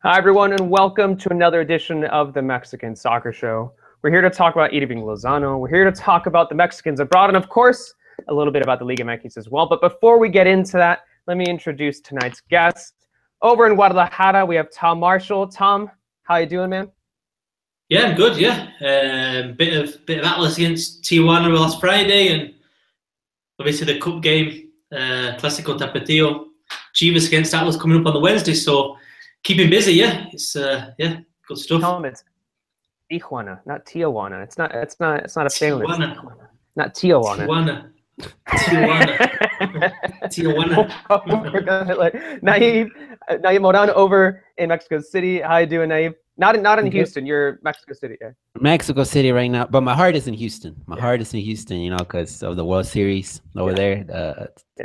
Hi, everyone, and welcome to another edition of the Mexican Soccer Show. We're here to talk about Irving Lozano. We're here to talk about the Mexicans abroad, and of course, a little bit about the Liga MX as well. But before we get into that, let me introduce tonight's guest. Over in Guadalajara, we have Tom Marshall. Tom, how you doing, man? Yeah, I'm good. Yeah, bit of Atlas against Tijuana last Friday, and obviously the cup game, Clásico Tapatio, Chivas against Atlas coming up on the Wednesday. So keeping busy. Yeah, it's good stuff. Tom, it's Tijuana, not Tijuana. It's not a family. It's Tijuana, Tijuana, not Tijuana. Tijuana. We're gonna let Naib Moran over in Mexico City. How you doing, Naib? Not in Houston. You're Mexico City. Yeah. Mexico City right now, but my heart is in Houston. My heart is in Houston, because of the World Series over there,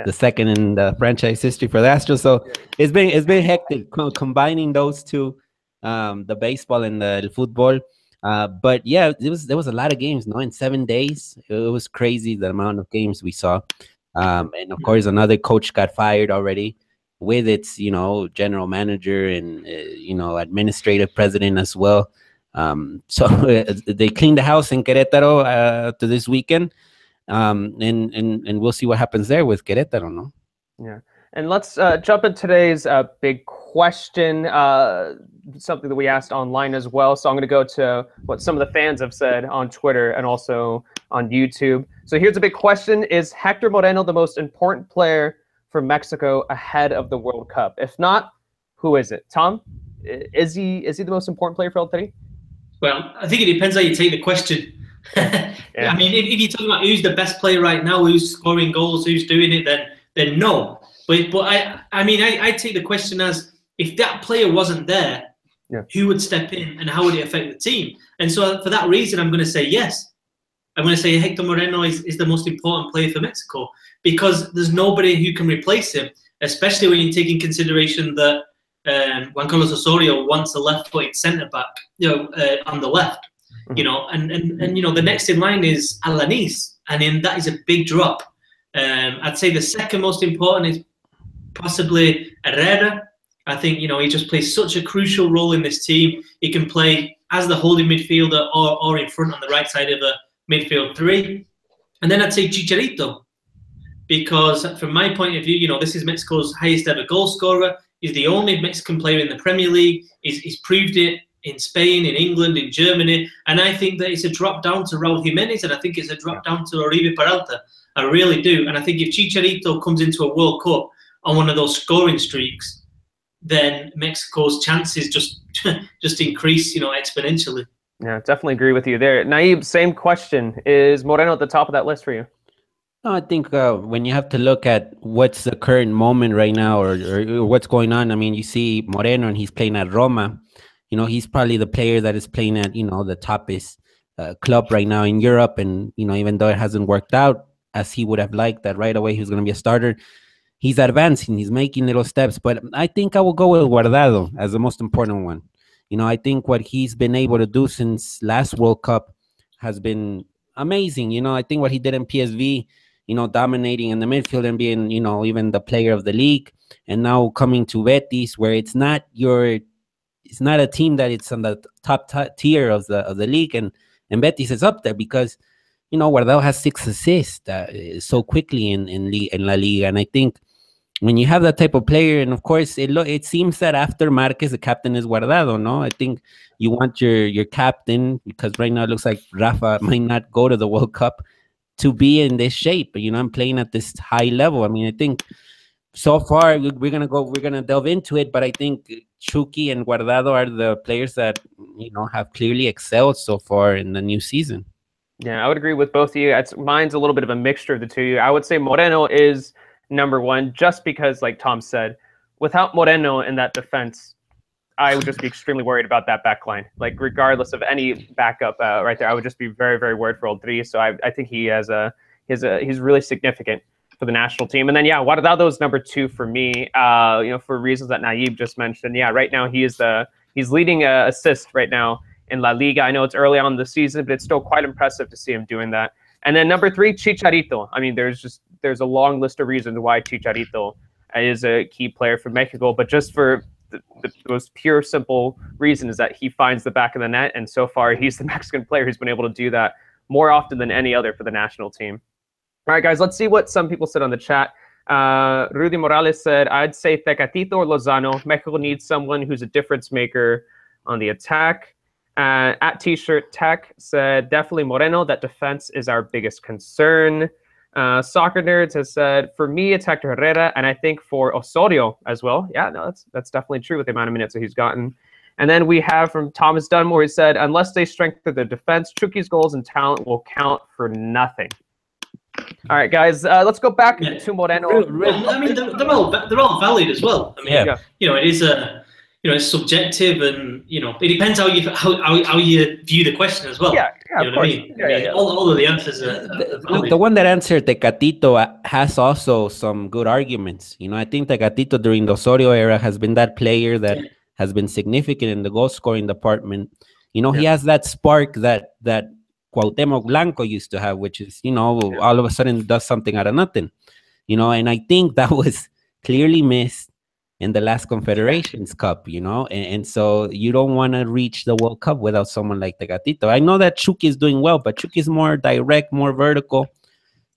the second in the franchise history for the Astros. So it's been hectic combining those two, the baseball and the football. But yeah, there was a lot of games. In 7 days, it was crazy the amount of games we saw. And of course, another coach got fired already, with its general manager and administrative president as well. So they cleaned the house in Querétaro to this weekend, and we'll see what happens there with Querétaro, no? Yeah, and let's jump into today's big question, something that we asked online as well. So I'm going to go to what some of the fans have said on Twitter and also on YouTube. So here's a big question: is Hector Moreno the most important player for Mexico ahead of the World Cup? If not, who is it? Tom, is he the most important player for El Tri? Well, I think it depends how you take the question. Yeah. I mean, if you're talking about who's the best player right now, who's scoring goals, who's doing it, then no. But I take the question as, if that player wasn't there, who would step in and how would it affect the team? And so for that reason, I'm going to say yes. I'm going to say Hector Moreno is the most important player for Mexico, because there's nobody who can replace him, especially when you take in consideration that Juan Carlos Osorio wants a left-footed centre back, on the left, and the next in line is Alanis, and that is a big drop. I'd say the second most important is possibly Herrera. I think he just plays such a crucial role in this team. He can play as the holding midfielder or in front on the right side of the midfield three. And then I'd say Chicharito, because from my point of view, this is Mexico's highest ever goal scorer. He's the only Mexican player in the Premier League. He's proved it in Spain, in England, in Germany. And I think that it's a drop down to Raul Jimenez, and I think it's a drop down to Oribe Peralta. I really do. And I think if Chicharito comes into a World Cup on one of those scoring streaks, then Mexico's chances just increase, exponentially. Yeah, definitely agree with you there. Naib, same question. Is Moreno at the top of that list for you? No, I think when you have to look at what's the current moment right now, or what's going on, I mean, you see Moreno and he's playing at Roma. He's probably the player that is playing at, the toppest club right now in Europe. And, even though it hasn't worked out as he would have liked, that right away he was going to be a starter, he's advancing, he's making little steps. But I think I will go with Guardado as the most important one. I think what he's been able to do since last World Cup has been amazing. I think what he did in PSV, dominating in the midfield and being, even the player of the league, and now coming to Betis, where it's not a team that it's on the top tier of the league, and Betis is up there because, Guardado has 6 assists so quickly in La Liga. And I think when you have that type of player, and of course it seems that after Marquez, the captain is Guardado, no? I think you want your captain, because right now it looks like Rafa might not go to the World Cup, to be in this shape, I'm playing at this high level. I mean, I think so far we're gonna delve into it, but I think Chucky and Guardado are the players that have clearly excelled so far in the new season. Yeah, I would agree with both of you. Mine's a little bit of a mixture of the two. I would say Moreno is number one, just because, like Tom said, without Moreno in that defense, I would just be extremely worried about that back line. Like, regardless of any backup right there, I would just be very, very worried for El Tri. So I think he's really significant for the national team. And then, Guardado's number two for me, for reasons that Naib just mentioned. Yeah, right now he's leading assist right now in La Liga. I know it's early on in the season, but it's still quite impressive to see him doing that. And then number three, Chicharito. I mean, there's a long list of reasons why Chicharito is a key player for Mexico, but just for the most pure, simple reason is that he finds the back of the net, and so far he's the Mexican player who's been able to do that more often than any other for the national team. All right, guys, let's see what some people said on the chat. Rudy Morales said, I'd say Tecatito or Lozano. Mexico needs someone who's a difference maker on the attack. At T-Shirt Tech said, definitely Moreno. That defense is our biggest concern. Soccer Nerds has said, for me, it's Hector Herrera, and I think for Osorio as well. Yeah, no, that's definitely true with the amount of minutes that he's gotten. And then we have from Thomas Dunmore, he said, unless they strengthen their defense, Chucky's goals and talent will count for nothing. All right, guys, let's go back to Moreno. I mean, they're all valid as well. I mean, you know, it is it's subjective, and it depends how you view the question as well. Yeah, you know what I mean? All of the answers are valid. The one that answered Tecatito has also some good arguments. I think Tecatito during the Osorio era has been that player that has been significant in the goal scoring department. He has that spark that Cuauhtémoc Blanco used to have, which is, all of a sudden does something out of nothing, and I think that was clearly missed in the last Confederations Cup, and so you don't want to reach the World Cup without someone like Tecatito. I know that Chucky is doing well, but Chucky is more direct, more vertical,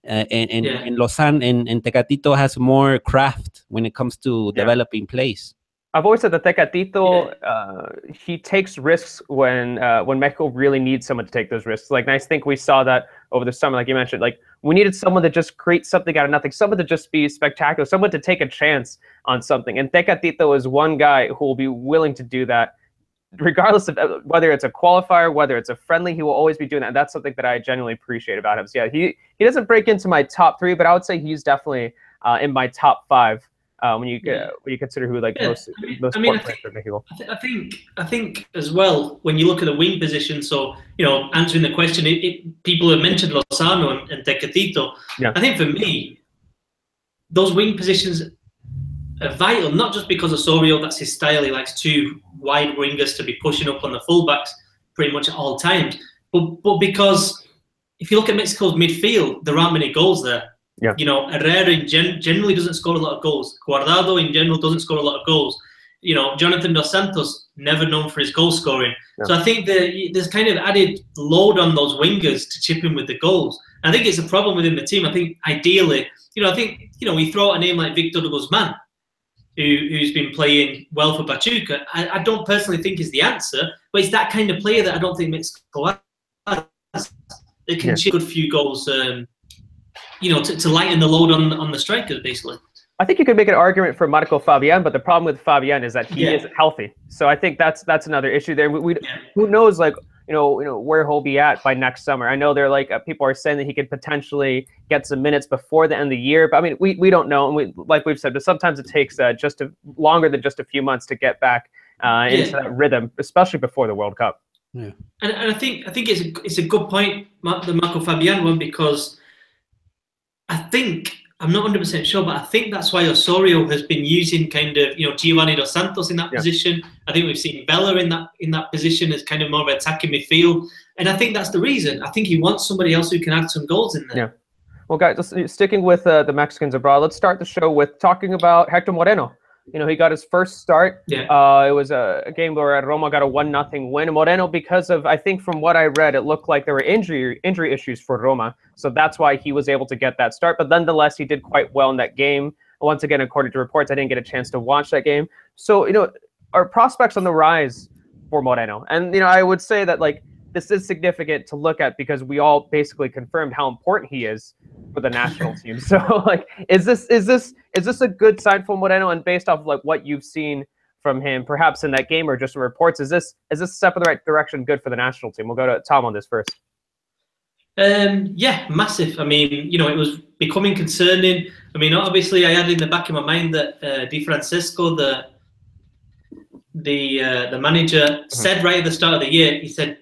and Lozano and Tecatito has more craft when it comes to developing plays. I've always said that Tecatito, he takes risks when Mexico really needs someone to take those risks. Like, and I think we saw that over the summer, like you mentioned. Like, we needed someone to just create something out of nothing, someone to just be spectacular, someone to take a chance on something. And Tecatito is one guy who will be willing to do that, regardless of whether it's a qualifier, whether it's a friendly. He will always be doing that. And that's something that I genuinely appreciate about him. So yeah, he doesn't break into my top 3, but I would say he's definitely in my top 5. When you consider who most important players for Mexico. I think as well, when you look at the wing position, so answering the question, people have mentioned Lozano and Tecatito. I think for me, those wing positions are vital, not just because Osorio, that's his style. He likes 2 wide wingers to be pushing up on the fullbacks pretty much at all times, but because if you look at Mexico's midfield, there aren't many goals there. Herrera generally doesn't score a lot of goals. Guardado in general doesn't score a lot of goals. Jonathan Dos Santos, never known for his goal scoring. So I think there's kind of added load on those wingers to chip in with the goals. I think it's a problem within the team. I think ideally, we throw out a name like Victor Guzman, who's been playing well for Pachuca. I don't personally think is the answer, but it's that kind of player that I don't think Mexico has. It can chip a good few goals. To lighten the load on the strikers, basically. I think you could make an argument for Marco Fabian, but the problem with Fabian is that he isn't healthy. So I think that's another issue there. Who knows, where he'll be at by next summer. I know people are saying that he could potentially get some minutes before the end of the year, but I mean, we don't know. And like we've said, but sometimes it takes longer than just a few months to get back into that rhythm, especially before the World Cup. Yeah, and I think it's a good point, the Marco Fabian one, because I think, I'm not 100% sure, but I think that's why Osorio has been using kind of, Giovanni Dos Santos in that position. I think we've seen Bella in that position as kind of more of attacking midfield. And I think that's the reason. I think he wants somebody else who can add some goals in there. Yeah. Well, guys, just sticking with the Mexicans abroad, let's start the show with talking about Hector Moreno. He got his first start. It was a game where Roma got a 1-0 win. Moreno, because of, I think from what I read, it looked like there were injury issues for Roma. So that's why he was able to get that start. But nonetheless, he did quite well in that game. Once again, according to reports, I didn't get a chance to watch that game. So, our prospects on the rise for Moreno. And, I would say that, this is significant to look at because we all basically confirmed how important he is for the national team. So, is this a good sign for Moreno? And based off of what you've seen from him, perhaps in that game or just in reports, is this a step in the right direction, good for the national team? We'll go to Tom on this first. Yeah, massive. I mean, it was becoming concerning. I mean, obviously, I had in the back of my mind that Di Francesco, the manager, said right at the start of the year, he said,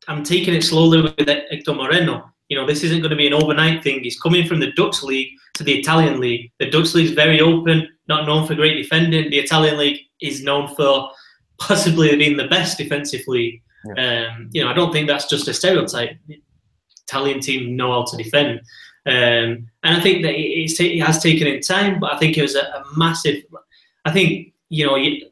I'm taking it slowly with Hector Moreno. This isn't going to be an overnight thing. He's coming from the Dutch league to the Italian league. The Dutch league is very open, not known for great defending. The Italian league is known for possibly being the best defensive league. I don't think that's just a stereotype. Italian team know how to defend. And I think that it has taken in time, but I think it was a massive. I think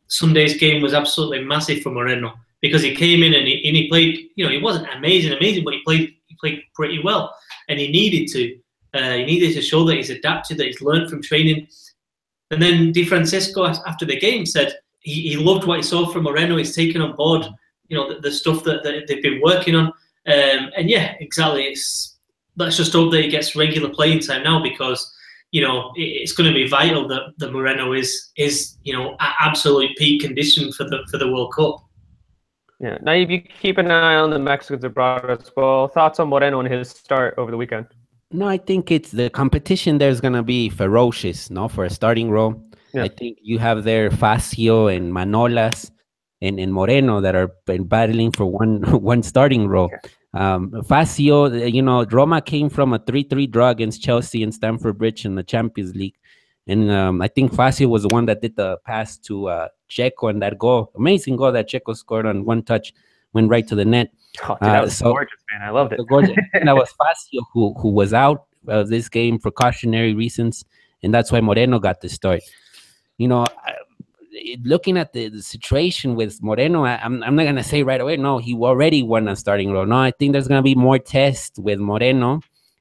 Sunday's game was absolutely massive for Moreno because he came in and he played. He wasn't amazing, but he played pretty well, and he needed to. He needed to show that he's adapted, that he's learned from training. And then Di Francesco, after the game, said he loved what he saw from Moreno. He's taken on board, the stuff that they've been working on. And yeah, exactly. Let's just hope that he gets regular playing time now, because it's going to be vital that Moreno is at absolute peak condition for the World Cup. Yeah. Now, if you keep an eye on the Mexicans abroad as well, thoughts on Moreno and his start over the weekend? No, I think it's the competition there's going to be ferocious, for a starting role. Yeah. I think you have there Facio and Manolas and Moreno that are battling for one starting role. Yeah. Facio, Roma came from a 3-3 draw against Chelsea and Stamford Bridge in the Champions League. And I think Facio was the one that did the pass to Checo, and that goal, amazing goal that Checo scored on one touch, went right to the net. Oh, dude, that was gorgeous, man. I loved it. Gorgeous. That was Facio who was out of this game for cautionary reasons, and that's why Moreno got the start. Looking at the situation with Moreno, I'm not going to say right away, no, he already won a starting role. No, I think there's going to be more tests with Moreno,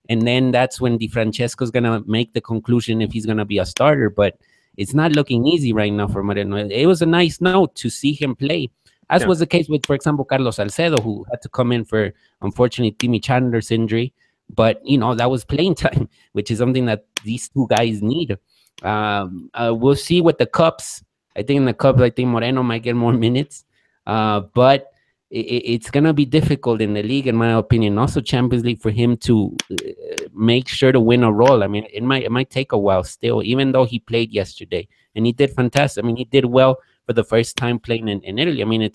and then that's when Di Francesco's going to make the conclusion if he's going to be a starter, but it's not looking easy right now for Moreno. It was a nice note to see him play, as was the case with, for example, Carlos Salcedo, who had to come in for, unfortunately, Timmy Chandler's injury. But, that was playing time, which is something that these two guys need. We'll see with the Cups. I think in the Cups, Moreno might get more minutes. But it's going to be difficult in the league, in my opinion. Also, Champions League, for him to make sure to win a role. I mean, it might take a while still, even though he played yesterday. And he did fantastic. I mean, he did well for the first time playing in Italy. I mean,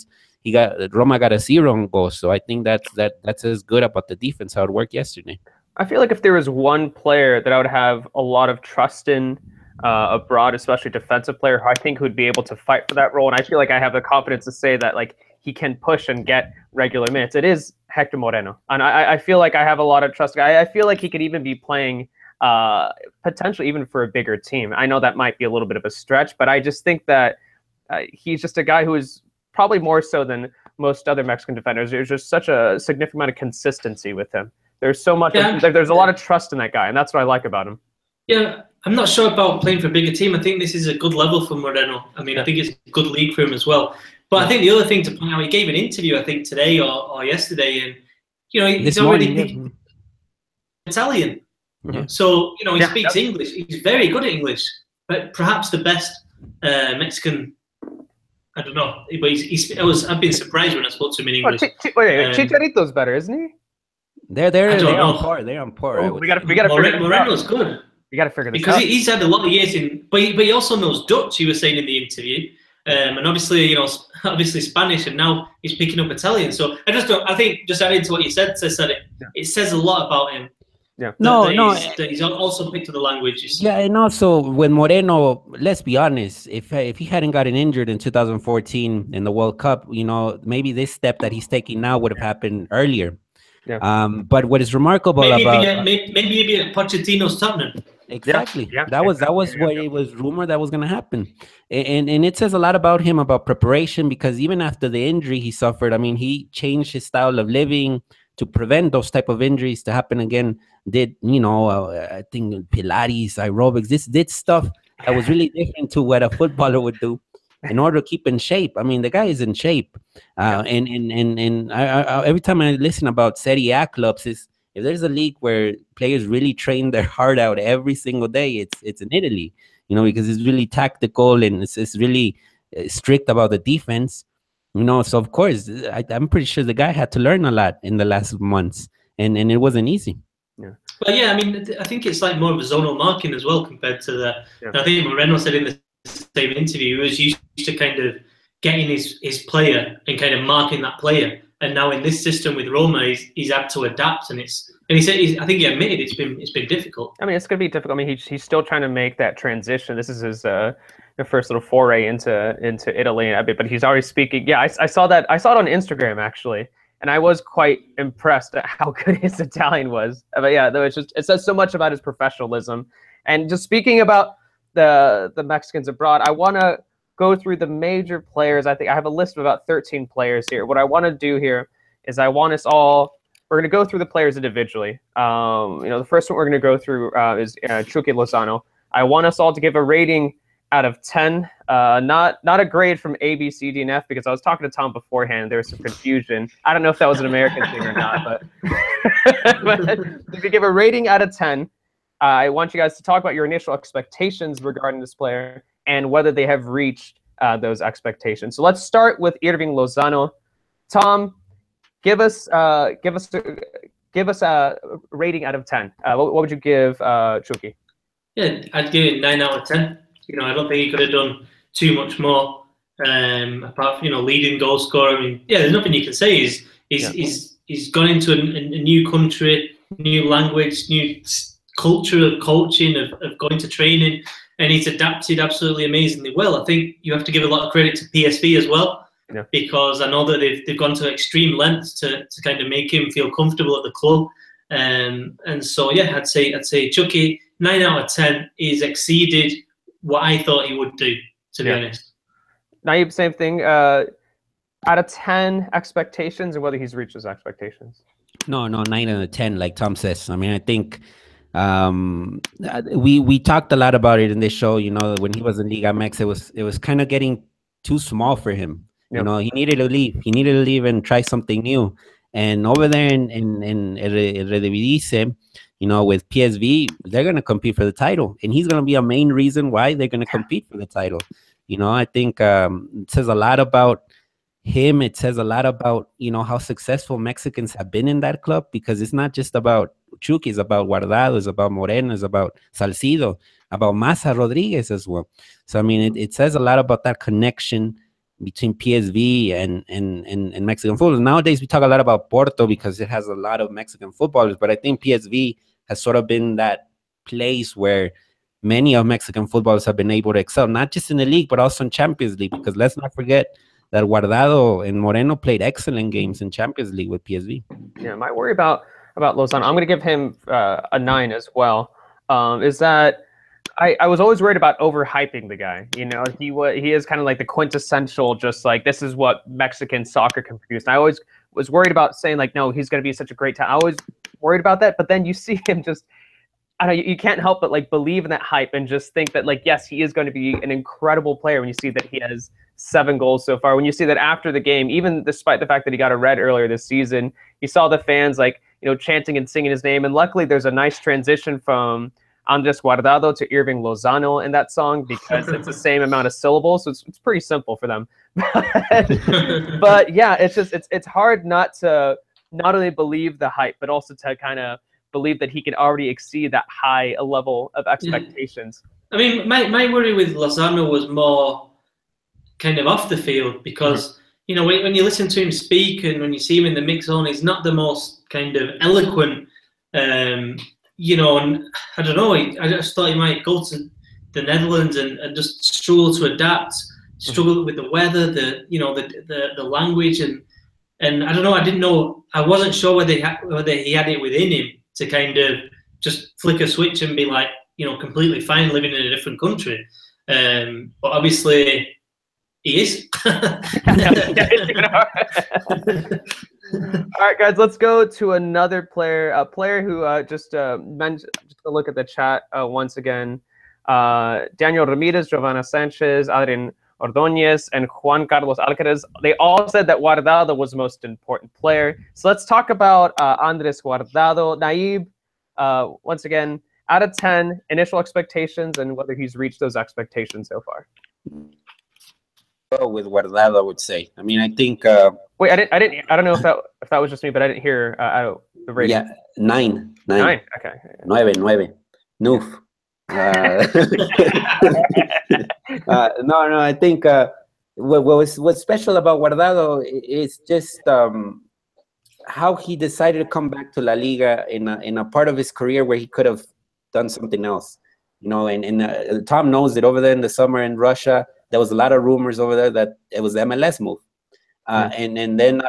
Roma got a 0 goal, so I think that's as good about the defense how it worked yesterday. I feel like if there was one player that I would have a lot of trust in abroad, especially defensive player, who I think would be able to fight for that role, and I feel like I have the confidence to say that he can push and get regular minutes, it is Hector Moreno, and I feel like I have a lot of trust. I feel like he could even be playing potentially even for a bigger team. I know that might be a little bit of a stretch, but I just think that he's just a guy who is probably more so than most other Mexican defenders. There's just such a significant amount of consistency with him. There's so much. Yeah. There's a lot of trust in that guy, and that's what I like about him. Yeah, I'm not sure about playing for a bigger team. I think this is a good level for Moreno. I mean, I think it's a good league for him as well. But I think the other thing to point out, he gave an interview, I think, today or yesterday, and he's already Italian. Yeah. So he speaks English. He's very good at English, but perhaps the best Mexican. I don't know, but I've been surprised when I spoke to him in English. Chicharito's better, isn't he? They're on par. They're on par. Oh, we got to figure this out. Moreno's good. We got to figure this out. Because he's had a lot of years but he also knows Dutch. He was saying in the interview, and obviously Spanish, and now he's picking up Italian. So I think just adding to what you said, it says a lot about him. Yeah. That he's also picked up the languages. Yeah, and also with Moreno, let's be honest, if he hadn't gotten injured in 2014 in the World Cup, maybe this step that he's taking now would have happened earlier. Yeah. But what is remarkable maybe at Pochettino's Tottenham. Exactly. Yeah. That was what it was rumored that was going to happen, and it says a lot about him, about preparation, because even after the injury he suffered, I mean, he changed his style of living to prevent those type of injuries to happen again. Did I think Pilates, aerobics, did stuff that was really different to what a footballer would do in order to keep in shape. I mean, the guy is in shape, and I, every time I listen about Serie A clubs, if there's a league where players really train their heart out every single day, it's in Italy, because it's really tactical and it's really strict about the defense. So of course, I'm pretty sure the guy had to learn a lot in the last months, and it wasn't easy. Yeah. But yeah, I mean, I think it's like more of a zonal marking as well compared to the. Yeah. I think Moreno said in the same interview he was used to kind of getting his player and kind of marking that player, and now in this system with Roma, he's had to adapt, and he said I think he admitted it's been difficult. I mean, it's going to be difficult. I mean, he's still trying to make that transition. This is his first little foray into Italy, but he's already speaking. Yeah, I saw that. I saw it on Instagram actually, and I was quite impressed at how good his Italian was. But yeah, it says so much about his professionalism. And just speaking about the Mexicans abroad, I want to go through the major players. I think I have a list of about 13 players here. What I want to do here is I want us all. We're going to go through the players individually. The first one we're going to go through is Chucky Lozano. I want us all to give a rating out of 10. Not a grade from A, B, C, D, and F, because I was talking to Tom beforehand. There was some confusion. I don't know if that was an American thing or not, but, but if you give a rating out of 10, I want you guys to talk about your initial expectations regarding this player and whether they have reached those expectations. So let's start with Irving Lozano. Tom, give us a rating out of 10. What would you give Chucky? Yeah, I'd give it 9 out of 10. I don't think he could have done too much more. Apart from leading goal scorer. I mean, yeah, there's nothing you can say. He's gone into a new country, new language, new culture of coaching, of going to training, and he's adapted absolutely amazingly well. I think you have to give a lot of credit to PSV as well, because I know that they've gone to extreme lengths to kind of make him feel comfortable at the club. And so yeah, I'd say Chucky, 9 out of 10. He's exceeded what I thought he would do, to be honest. Naib, same thing. Out of 10 expectations, and whether he's reached those expectations. No, 9 out of 10, like Tom says. I mean, I think we talked a lot about it in this show. When he was in Liga MX, it was kind of getting too small for him. He needed to leave. He needed to leave and try something new. And over there in Eredivisie, with PSV, they're going to compete for the title, and he's going to be a main reason why they're going to compete for the title. I think it says a lot about him. It says a lot about how successful Mexicans have been in that club, because it's not just about Chucky, it's about Guardado, it's about Moreno, it's about Salcido, about Massa Rodriguez as well. So I mean, it says a lot about that connection between PSV and Mexican football. Nowadays, we talk a lot about Porto because it has a lot of Mexican footballers, but I think PSV has sort of been that place where many of Mexican footballers have been able to excel, not just in the league, but also in Champions League, because let's not forget that Guardado and Moreno played excellent games in Champions League with PSV. Yeah, my worry about Lozano, I'm going to give him a 9 as well, is that I was always worried about overhyping the guy. He is kind of like the quintessential, just like, this is what Mexican soccer can produce. And I always was worried about saying, like, no, he's going to be such a great talent. I always worried about that, but then you see him just, I don't know, you can't help but like believe in that hype and just think that, like, yes, he is going to be an incredible player when you see that he has 7 goals so far. When you see that after the game, even despite the fact that he got a red earlier this season, you saw the fans chanting and singing his name. And luckily there's a nice transition from Andres Guardado to Irving Lozano in that song, because it's the same amount of syllables, so it's pretty simple for them. But yeah, it's hard not only believe the hype, but also to kind of believe that he can already exceed that high level of expectations. I mean, my worry with Lozano was more kind of off the field, because when you listen to him speak and when you see him in the mix zone, he's not the most kind of eloquent. And I don't know. I just thought he might go to the Netherlands and just struggle to adapt, struggle with the weather, the language, and I don't know. I wasn't sure whether he had it within him to kind of just flick a switch and be like, completely fine living in a different country. But obviously, he is. All right, guys, let's go to another player. A player who just mentioned, just to look at the chat once again. Daniel Ramirez, Giovanna Sanchez, Adrian Ordóñez, and Juan Carlos Alcaraz. They all said that Guardado was the most important player. So let's talk about Andres Guardado. Naib, once again, out of 10, initial expectations and whether he's reached those expectations so far. With Guardado, I would say. I mean, I think. Wait, I don't know if that was just me, but I didn't hear the rating. Yeah, 9. 9. Okay. 9. Noof. No. I think what's special about Guardado is just how he decided to come back to La Liga in a part of his career where he could have done something else. And Tom knows that over there in the summer in Russia, there was a lot of rumors over there that it was the MLS move. And then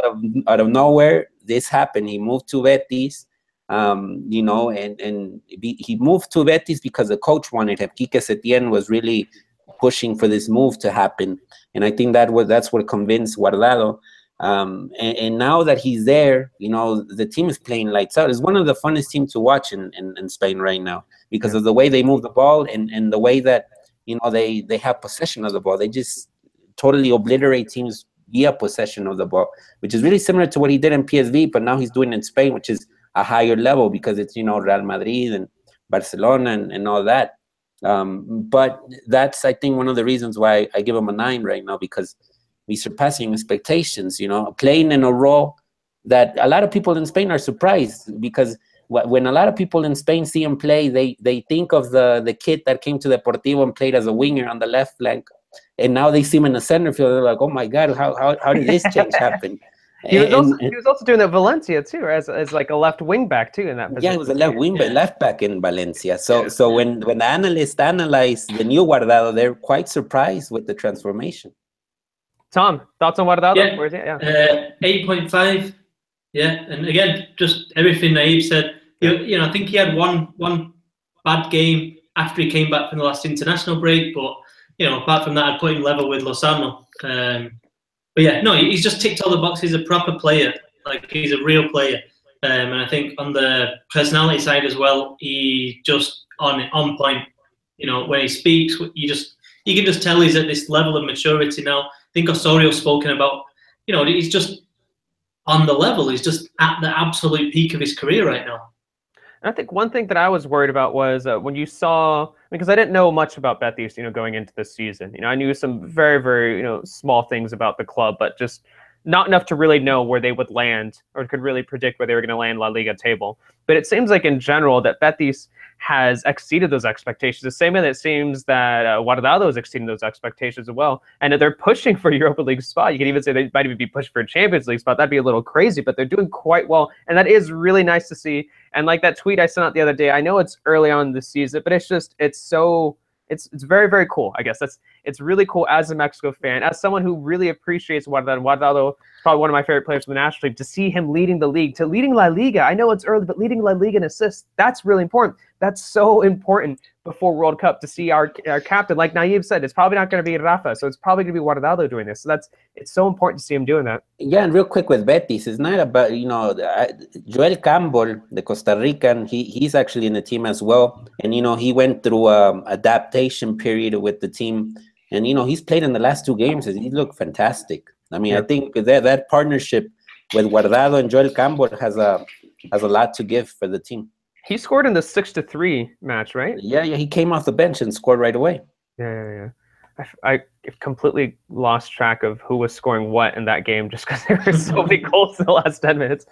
out of nowhere, this happened. He moved to Betis, and he moved to Betis because the coach wanted him. Quique Setién was really pushing for this move to happen. And I think that's what convinced Guardado. And now that he's there, you know, the team is playing lights out. It's one of the funnest teams to watch in Spain right now because of the way they move the ball and the way that, you know, they have possession of the ball. They just totally obliterate teams via possession of the ball, which is really similar to what he did in PSV, but now he's doing it in Spain, which is a higher level because it's, you know, Real Madrid and Barcelona and all that. But that's, I think, one of the reasons why I give him a 9 right now, because he's surpassing expectations, you know, playing in a role that a lot of people in Spain are surprised, because when a lot of people in Spain see him play, they think of the kid that came to Deportivo and played as a winger on the left flank, and now they see him in the center field. They're like, oh my God, how did this change happen? He was also doing that at Valencia too, as like a left wing back too in that position. Yeah, he was a left wing back, left back in Valencia. So when the analysts analyze the new Guardado, they're quite surprised with the transformation. Tom, thoughts on Guardado? Yeah, Where is it? 8.5. Yeah, and again, just everything Naib said. You know, I think he had one bad game after he came back from the last international break, but you know, apart from that, I'd put him level with Lozano. But yeah, no, he's just ticked all the boxes. He's a proper player, like he's a real player. And I think on the personality side as well, he just on point. You know, when he speaks, you can just tell he's at this level of maturity now. I think Osorio's spoken about, you know, he's just on the level. He's just at the absolute peak of his career right now. And I think one thing that I was worried about was when you saw, because I didn't know much about Betis, you know, going into this season. You know, I knew some very, very, you know, small things about the club, but just not enough to really know where they would land or could really predict where they were going to land La Liga table. But it seems like in general that Betis has exceeded those expectations, the same way that it seems that Guardado is exceeding those expectations as well, and that they're pushing for a Europa League spot. You can even say they might even be pushing for a Champions League spot. That'd be a little crazy, but they're doing quite well, and that is really nice to see. And like that tweet I sent out the other day, I know it's early on in the season, but it's very, very cool. I guess it's really cool as a Mexico fan, as someone who really appreciates Guardado. Guardado is probably one of my favorite players from the national team. To see him leading the league, to leading La Liga. I know it's early, but leading La Liga in assists, that's really important. That's so important before World Cup to see our captain. Like Naib said, it's probably not going to be Rafa, so it's probably going to be Guardado doing this. So it's so important to see him doing that. Yeah, and real quick with Betis, it's not about, you know, Joel Campbell, the Costa Rican, he's actually in the team as well. And, you know, he went through adaptation period with the team. And, you know, he's played in the last 2 games. He looked fantastic. I mean, I think that partnership with Guardado and Joel Campbell has a lot to give for the team. He scored in the 6-3 match, right? Yeah, he came off the bench and scored right away. Yeah. I completely lost track of who was scoring what in that game just because there were so many goals in the last 10 minutes.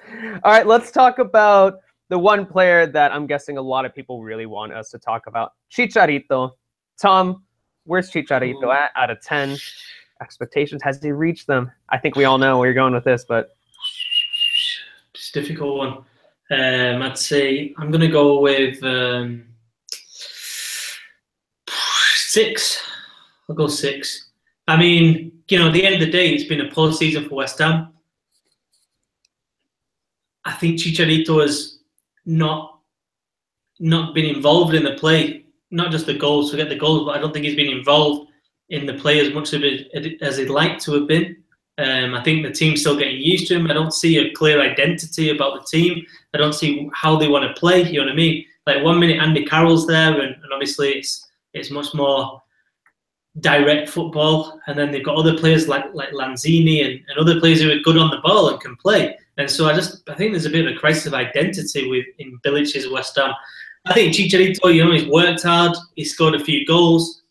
All right, let's talk about the one player that I'm guessing a lot of people really want us to talk about, Chicharito. Tom, where's Chicharito at out of 10? Expectations, has he reached them? I think we all know where you're going with this, but it's a difficult one. I'd say I'm going to go with 6. I'll go 6. I mean, you know, at the end of the day, it's been a poor season for West Ham. I think Chicharito has not been involved in the play, not just the goals, forget the goals, but I don't think he's been involved in the play as much as he'd like to have been. I think the team's still getting used to him. I don't see a clear identity about the team. I don't see how they want to play. You know what I mean? Like 1 minute Andy Carroll's there, and obviously it's much more direct football. And then they've got other players like Lanzini and other players who are good on the ball and can play. And so I think there's a bit of a crisis of identity in Bilic's West Ham. I think Chicharito, you know, he's worked hard. He's scored a few goals.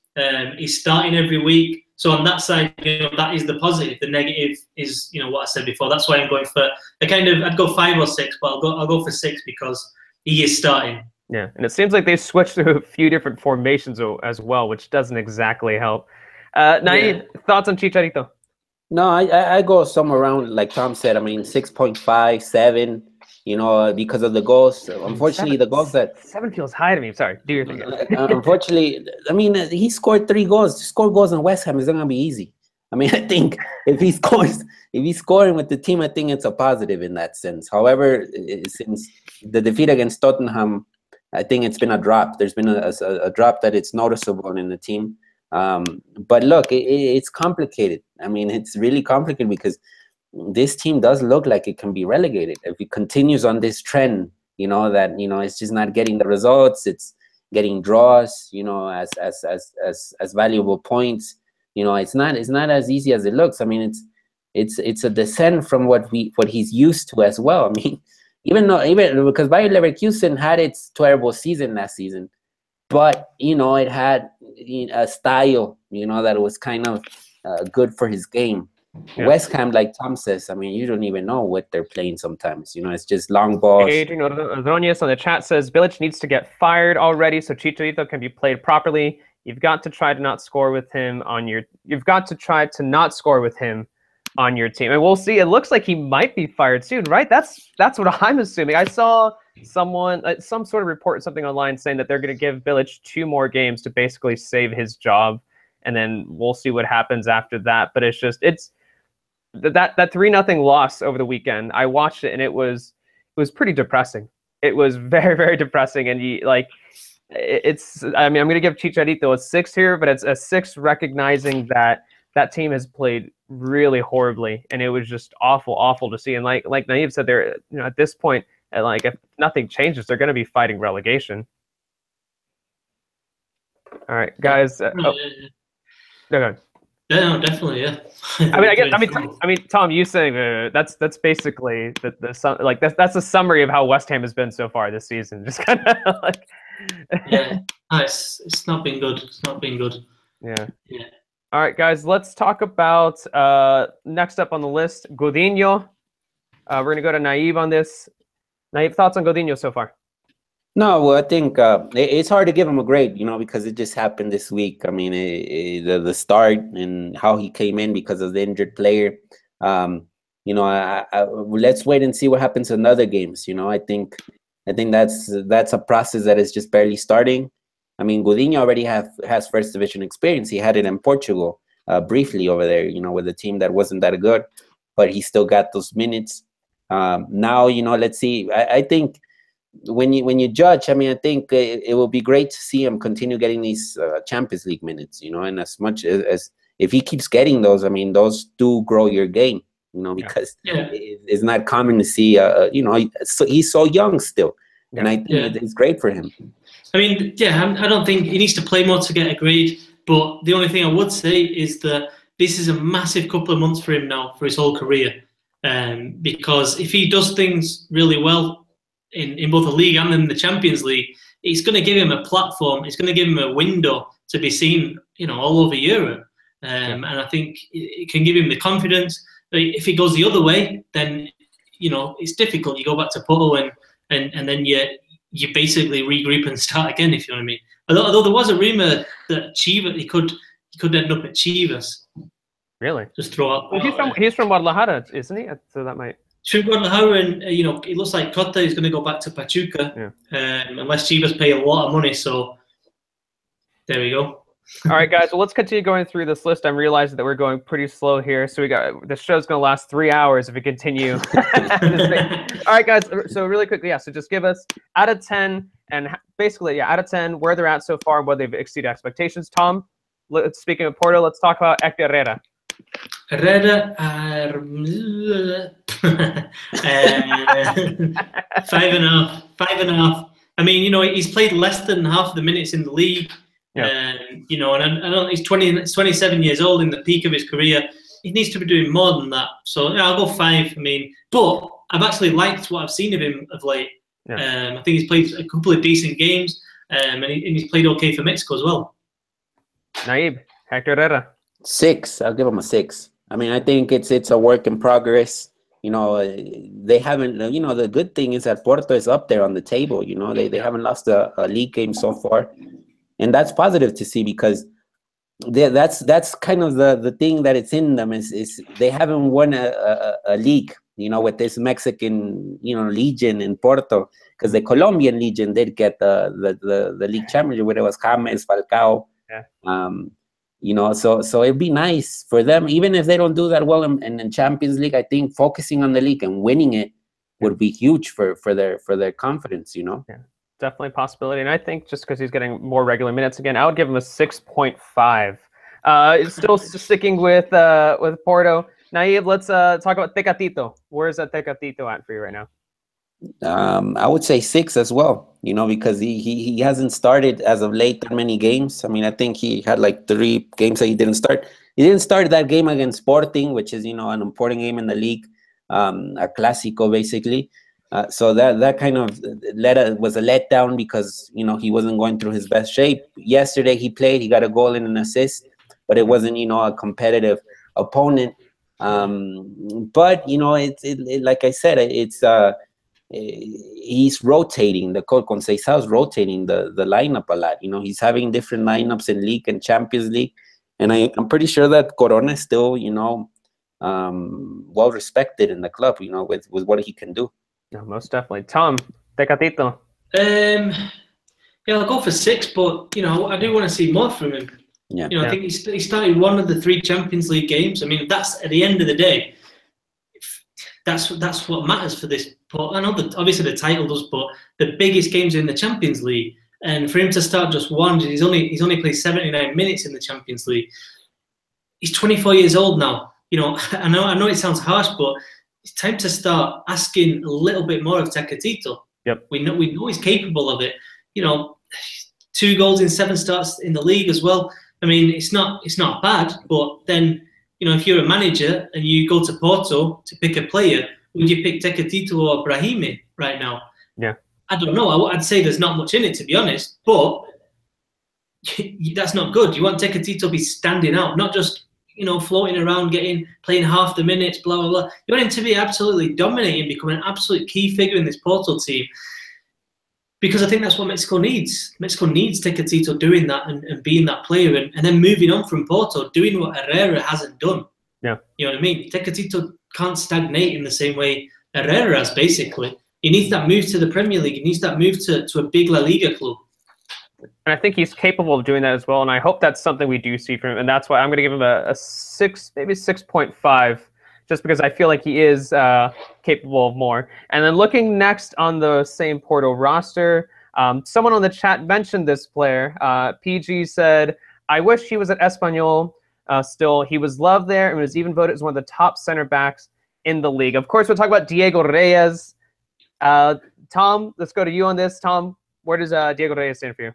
He's starting every week. So on that side, you know, that is the positive. The negative is, you know, what I said before. That's why I'm going for I'd go 5 or 6, but I'll go for 6 because he is starting. Yeah, and it seems like they've switched to a few different formations as well, which doesn't exactly help. Naid, thoughts on Chicharito? No, I go somewhere around, like Tom said, I mean, 6.5, 7, you know, because of the goals. Unfortunately, the goals that... 7 feels high to me. Sorry, do your thing. Unfortunately, I mean, he scored 3 goals. To score goals in West Ham is not going to be easy. I mean, I think if he's scoring with the team, I think it's a positive in that sense. However, since the defeat against Tottenham, I think it's been a drop. There's been a drop that it's noticeable in the team. But look, it's complicated. I mean, it's really complicated because this team does look like it can be relegated if it continues on this trend. That it's just not getting the results. It's getting draws. As valuable points. It's not as easy as it looks. I mean, it's a descent from what he's used to as well. I mean, even because Bayer Leverkusen had its terrible season last season, but it had a style that was kind of good for his game. Yeah. West Ham, like Tom says, I mean, you don't even know what they're playing sometimes. It's just long balls. Adrian Ordonez on the chat says Bilic needs to get fired already so Chicharito can be played properly. You've got to try to not score with him on your. You've got to try to not score with him on your team, and we'll see. It looks like he might be fired soon, right? That's what I'm assuming. I saw someone, some sort of report, something online saying that they're going to give Bilic 2 more games to basically save his job, and then we'll see what happens after that. But it's that 3-0 loss over the weekend. I watched it and it was pretty depressing. It was very, very depressing. And I mean, I'm going to give Chicharito a 6 here, but it's a 6 recognizing that team has played really horribly, and it was just awful to see. And like Naive said, they're at this point, if nothing changes, they're going to be fighting relegation. All right, guys. No, definitely, yeah. I mean, Tom, you saying that's basically that's a summary of how West Ham has been so far this season. Just kind of like. Yeah, it's not been good. It's not been good. Yeah. All right, guys, let's talk about next up on the list, Godinho. We're going to go to Naive on this. Naive, thoughts on Godinho so far? No, well, I think it's hard to give him a grade, because it just happened this week. I mean, the start and how he came in because of the injured player. Let's wait and see what happens in other games. I think that's a process that is just barely starting. I mean, Godinho already has first division experience. He had it in Portugal briefly over there, with a team that wasn't that good, but he still got those minutes. Now, let's see. I think when you judge, I mean, I think it will be great to see him continue getting these Champions League minutes, and as much as if he keeps getting those, I mean, those do grow your game, because it's not common to see, he's so young still, and I think it's great for him. I mean, I don't think he needs to play more to get a grade, but the only thing I would say is that this is a massive couple of months for him now, for his whole career, because if he does things really well in both the league and in the Champions League, it's going to give him a platform. It's going to give him a window to be seen, all over Europe. And I think it can give him the confidence. But if it goes the other way, then it's difficult. You go back to Porto and then you basically regroup and start again, if you know what I mean. Although there was a rumor that Chivas, he could end up at Chivas. Really? Just throw out. Well, he's from Guadalajara, isn't he? So that might. Guadalajara, and it looks like Cota is going to go back to Pachuca, unless Chivas pay a lot of money. So there we go. All right, guys. Well, let's continue going through this list. I'm realizing that we're going pretty slow here, so the show's going to last 3 hours if we continue. All right, guys. So really quickly, so just give us out of 10, and basically, out of 10, where they're at so far, and whether they've exceeded expectations. Tom, speaking of Porto, let's talk about Hector Herrera. Herrera, 5.5. I mean, he's played less than half the minutes in the league. And I don't. He's 27 years old in the peak of his career. He needs to be doing more than that. So I'll go 5. I mean, but I've actually liked what I've seen of him of late. I think he's played a couple of decent games, and he's played okay for Mexico as well. Naib, Hector Herrera. 6. I'll give him a 6. I mean, I think it's a work in progress. They haven't. The good thing is that Porto is up there on the table. They haven't lost a league game so far. And that's positive to see because that's kind of the thing that it's in them is they haven't won a league, with this Mexican, legion in Porto, because the Colombian legion did get the league championship, where it was James, Falcao. So it'd be nice for them, even if they don't do that well in Champions League. I think focusing on the league and winning it would be huge for their confidence. Yeah. definitely a possibility. And I think just because he's getting more regular minutes again, I would give him a 6.5. Still sticking with Porto. Naive, let's talk about Tecatito. Where is that Tecatito at for you right now? I would say 6 as well, because he hasn't started as of late that many games. I mean, I think he had like 3 games that he didn't start. He didn't start that game against Sporting, which is, an important game in the league, a Clásico basically. So that kind of was a letdown because, he wasn't going through his best shape. Yesterday he played, he got a goal and an assist, but it wasn't, a competitive opponent. But, like I said, he's rotating, the coach Conceição's rotating the lineup a lot. He's having different lineups in league and Champions League, and I'm pretty sure that Corona is still well respected in the club, with what he can do. No, most definitely. Tom, Tecatito. Yeah, I'll go for 6, but I do want to see more from him. Yeah. I think he started one of the 3 Champions League games. I mean, that's at the end of the day. That's what matters for this. I know that obviously the title does, but the biggest games are in the Champions League, and for him to start just one, he's only played 79 minutes in the Champions League. He's 24 years old now. I know it sounds harsh, but it's time to start asking a little bit more of Tecatito. Yep. We know he's capable of it. 2 goals in 7 starts in the league as well. I mean, it's not bad, but then. If you're a manager and you go to Porto to pick a player, would you pick Tecatito or Brahimi right now? Yeah. I don't know. I'd say there's not much in it, to be honest, but that's not good. You want Tecatito to be standing out, not just, floating around, playing half the minutes, blah, blah, blah. You want him to be absolutely dominating, become an absolute key figure in this Porto team. Because I think that's what Mexico needs. Mexico needs Tecatito doing that and being that player and then moving on from Porto, doing what Herrera hasn't done. Yeah. You know what I mean? Tecatito can't stagnate in the same way Herrera has, basically. He needs that move to the Premier League. He needs that move to a big La Liga club. And I think he's capable of doing that as well. And I hope that's something we do see from him. And that's why I'm going to give him a 6, maybe 6.5. Just because I feel like he is capable of more. And then looking next on the same Porto roster, someone on the chat mentioned this player. PG said, I wish he was at Espanyol still. He was loved there and was even voted as one of the top center backs in the league. Of course, we'll talk about Diego Reyes. Tom, let's go to you on this. Tom, where does Diego Reyes stand for you?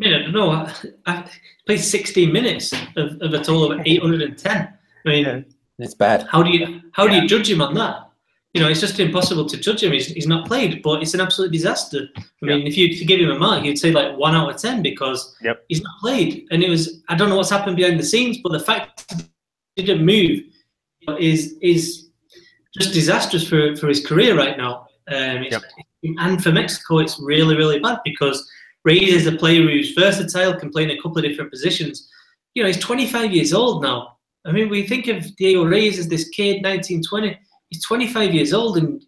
I don't know. I played 16 minutes of a total of 810. I mean... It's bad. How do you judge him on that? It's just impossible to judge him. He's not played, but it's an absolute disaster. I mean, if you give him a mark, you'd say like 1 out of 10 because he's not played. And I don't know what's happened behind the scenes, but the fact he didn't move is just disastrous for his career right now. And for Mexico, it's really, really bad because Reyes is a player who's versatile, can play in a couple of different positions. He's 25 years old now. I mean, we think of Diego Reyes as this kid, 19, 20. He's 25 years old, and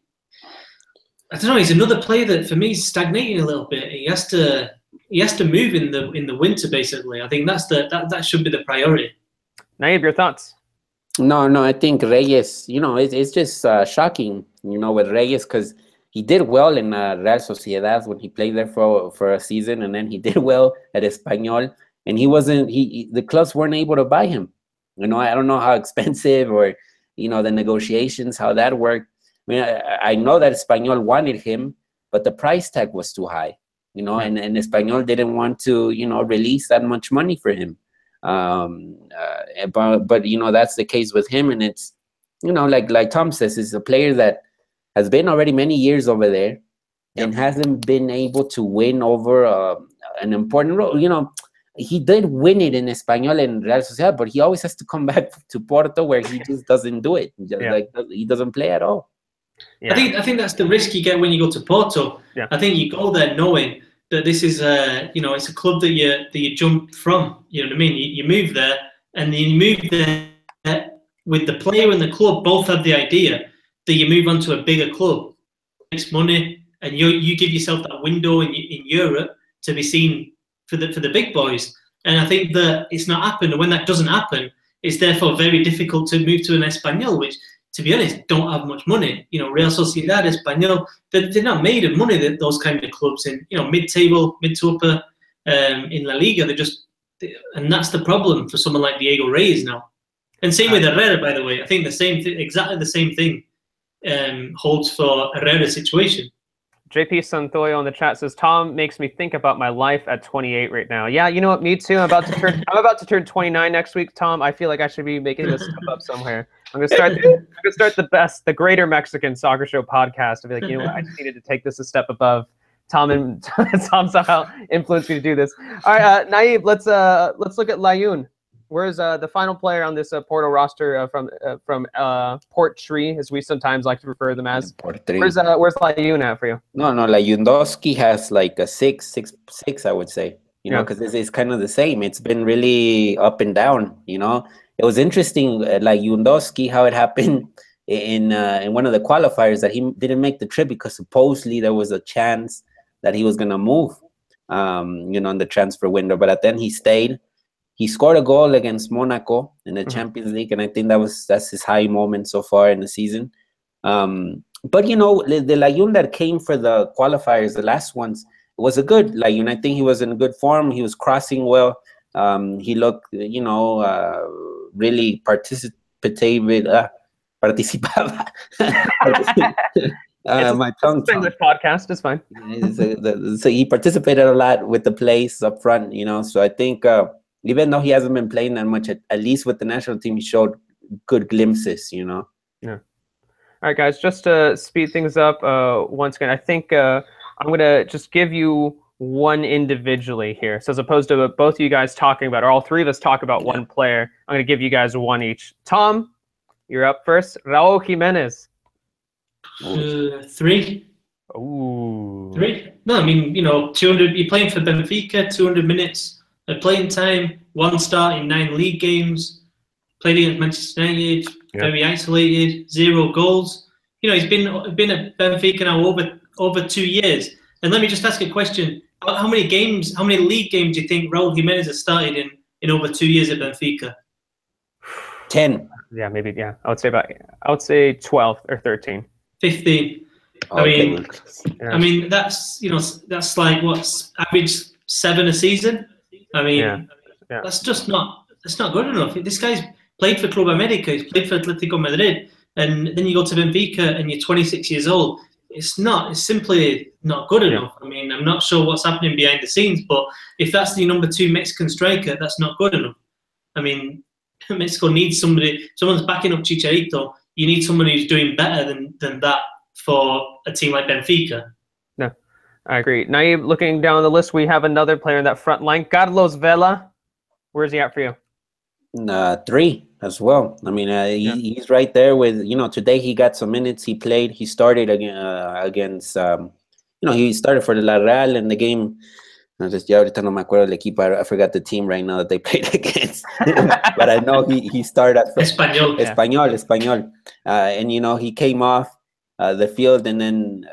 I don't know. He's another player that, for me, is stagnating a little bit. He has to move in the winter, basically. I think that should be the priority. Naive, your thoughts? No. I think Reyes. It's just shocking. With Reyes because he did well in Real Sociedad when he played there for a season, and then he did well at Espanyol, and the clubs weren't able to buy him. I don't know how expensive or, the negotiations, how that worked. I mean, I know that Espanyol wanted him, but the price tag was too high, and Espanyol didn't want to, release that much money for him. But that's the case with him. And it's, like Tom says, it's a player that has been already many years over there and hasn't been able to win over an important role. He did win it in Espanyol and Real Sociedad, but he always has to come back to Porto where he just doesn't do it. Like he doesn't play at all. Yeah. I think that's the risk you get when you go to Porto. Yeah. I think you go there knowing that this is it's a club that you jump from. You know what I mean? You move there, and then you move there with the player and the club both have the idea that you move on to a bigger club, makes money, and you give yourself that window in Europe to be seen for the big boys. And I think that it's not happened. And when that doesn't happen, it's therefore very difficult to move to an Espanyol, which to be honest, don't have much money. You know, Real Sociedad, Espanyol, they're not made of money. Those kind of clubs in, you know, mid-table, mid to upper in La Liga. And that's the problem for someone like Diego Reyes now. And same with Herrera, by the way. I think the same thing, exactly the same thing, holds for Herrera's situation. JP Santoyo on the chat says, Tom makes me think about my life at 28 right now. Yeah, you know what? Me too. I'm about to turn 29 next week, Tom. I feel like I should be making this step up somewhere. I'm gonna start the Greater Mexican Soccer Show podcast. I'll be like, you know what? I just needed to take this a step above. Tom somehow influenced me to do this. All right, Naib, let's look at Layun. Where's the final player on this Porto roster from Port Tree, as we sometimes like to refer to them as? Where's Layun at for you? No, Layundowski has like a 6, I would say. You know, because it's kind of the same. It's been really up and down. You know, it was interesting, like Layundowski, how it happened in one of the qualifiers that he didn't make the trip because supposedly there was a chance that he was gonna move, you know, in the transfer window. But then he stayed. He scored a goal against Monaco in the Champions League, and I think that's his high moment so far in the season. But you know, the Layun that came for the qualifiers, the last ones, was a good Layun. I think he was in good form. He was crossing well. He looked, you know, really participava. My tongue. English podcast is fine. So he participated a lot with the plays up front, you know. So I think. Even though he hasn't been playing that much, at least with the national team, he showed good glimpses, you know? Yeah. All right, guys, just to speed things up once again, I think I'm going to just give you one individually here. So as opposed to both of you guys talking about, or all three of us talk about one player, I'm going to give you guys one each. Tom, you're up first. Raul Jimenez. 3. Ooh. 3? No, I mean, you know, 200. You're playing for Benfica, 200 minutes. Playing time, 1 start in 9 league games, played against Manchester United, very isolated, 0 goals. You know, he's been at Benfica now over 2 years. And let me just ask a question: how many league games do you think Raul Jimenez has started in over 2 years at Benfica? 10. Yeah, maybe. Yeah, I would say 12 or 13. 15. Okay. I mean, that's like what's average 7 a season. I mean, that's not good enough. This guy's played for Club America, he's played for Atletico Madrid, and then you go to Benfica and you're 26 years old. It's simply not good enough. I mean, I'm not sure what's happening behind the scenes, but if that's the number 2 Mexican striker, that's not good enough. I mean, Mexico needs someone's backing up Chicharito. You need someone who's doing better than that for a team like Benfica. No, I agree. Naib, looking down the list, we have another player in that front line, Carlos Vela. Where's he at for you? 3 as well. I mean, he's right there with, you know, today he got some minutes. He played. He started against, you know, he started for the La Real in the game. Ahorita no me acuerdo el equipo. I forgot the team right now that they played against. But I know he started at Espanyol. And, you know, he came off the field, and then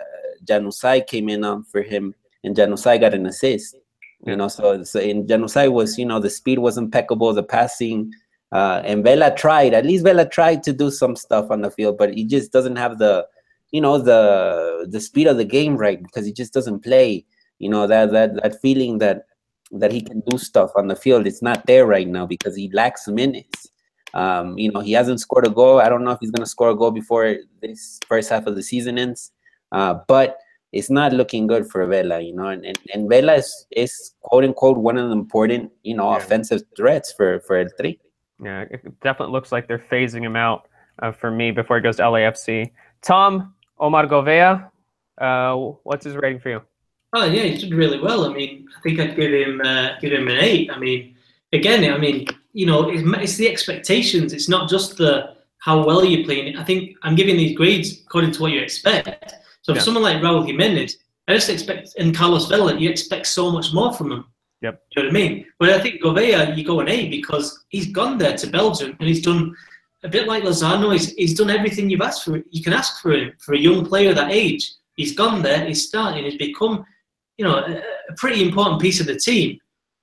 Januzaj came in for him, and Januzaj got an assist. You know, so in Januzaj was, you know, the speed was impeccable, the passing, and Vela tried to do some stuff on the field, but he just doesn't have the, you know, the speed of the game right, because he just doesn't play. You know, that feeling that he can do stuff on the field, it's not there right now because he lacks minutes. You know, he hasn't scored a goal. I don't know if he's going to score a goal before this first half of the season ends, but it's not looking good for Vela, you know, and Vela is quote unquote one of the important, you know, offensive threats for El Tri. Yeah, it definitely looks like they're phasing him out for me before he goes to LAFC. Tom, Omar Govea, what's his rating for you? Oh yeah, he did really well. I mean, I think I'd give him an 8. I mean, again, you know, it's the expectations. It's not just how well you're playing. I think I'm giving these grades according to what you expect. So for someone like Raul Jimenez, I just expect, and Carlos Vela, you expect so much more from him. Yep. You know what I mean? But I think Govea, you go an A because he's gone there to Belgium and he's done a bit like Lozano. He's done everything you can ask for him for a young player that age. He's gone there. He's starting. He's become, you know, a pretty important piece of the team,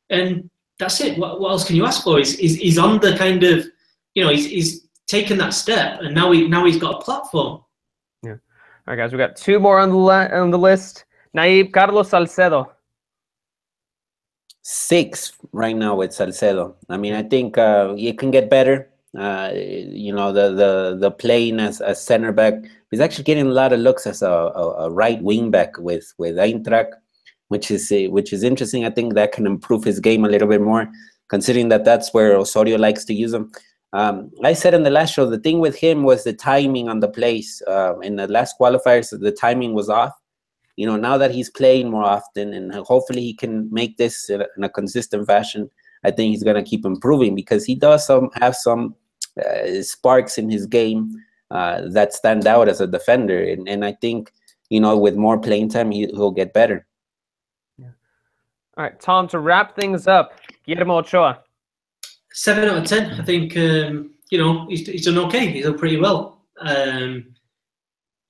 and that's it. What else can you ask for? He's on the kind of, you know, he's taken that step, and now he's got a platform. Yeah. All right, guys, we got two more on the list. Naib, Carlos Salcedo. 6 right now with Salcedo. I mean, I think it can get better. You know, the playing as a center back. He's actually getting a lot of looks as a right wing back with Eintracht, which is interesting. I think that can improve his game a little bit more, considering that that's where Osorio likes to use him. I said in the last show, the thing with him was the timing on the plays. In the last qualifiers, the timing was off. You know, now that he's playing more often, and hopefully he can make this in a consistent fashion, I think he's going to keep improving, because he does have some sparks in his game that stand out as a defender. And I think, you know, with more playing time, he'll get better. Yeah. All right, Tom, to wrap things up, Guillermo Ochoa. 7 out of 10. I think, you know, he's done okay. He's done pretty well.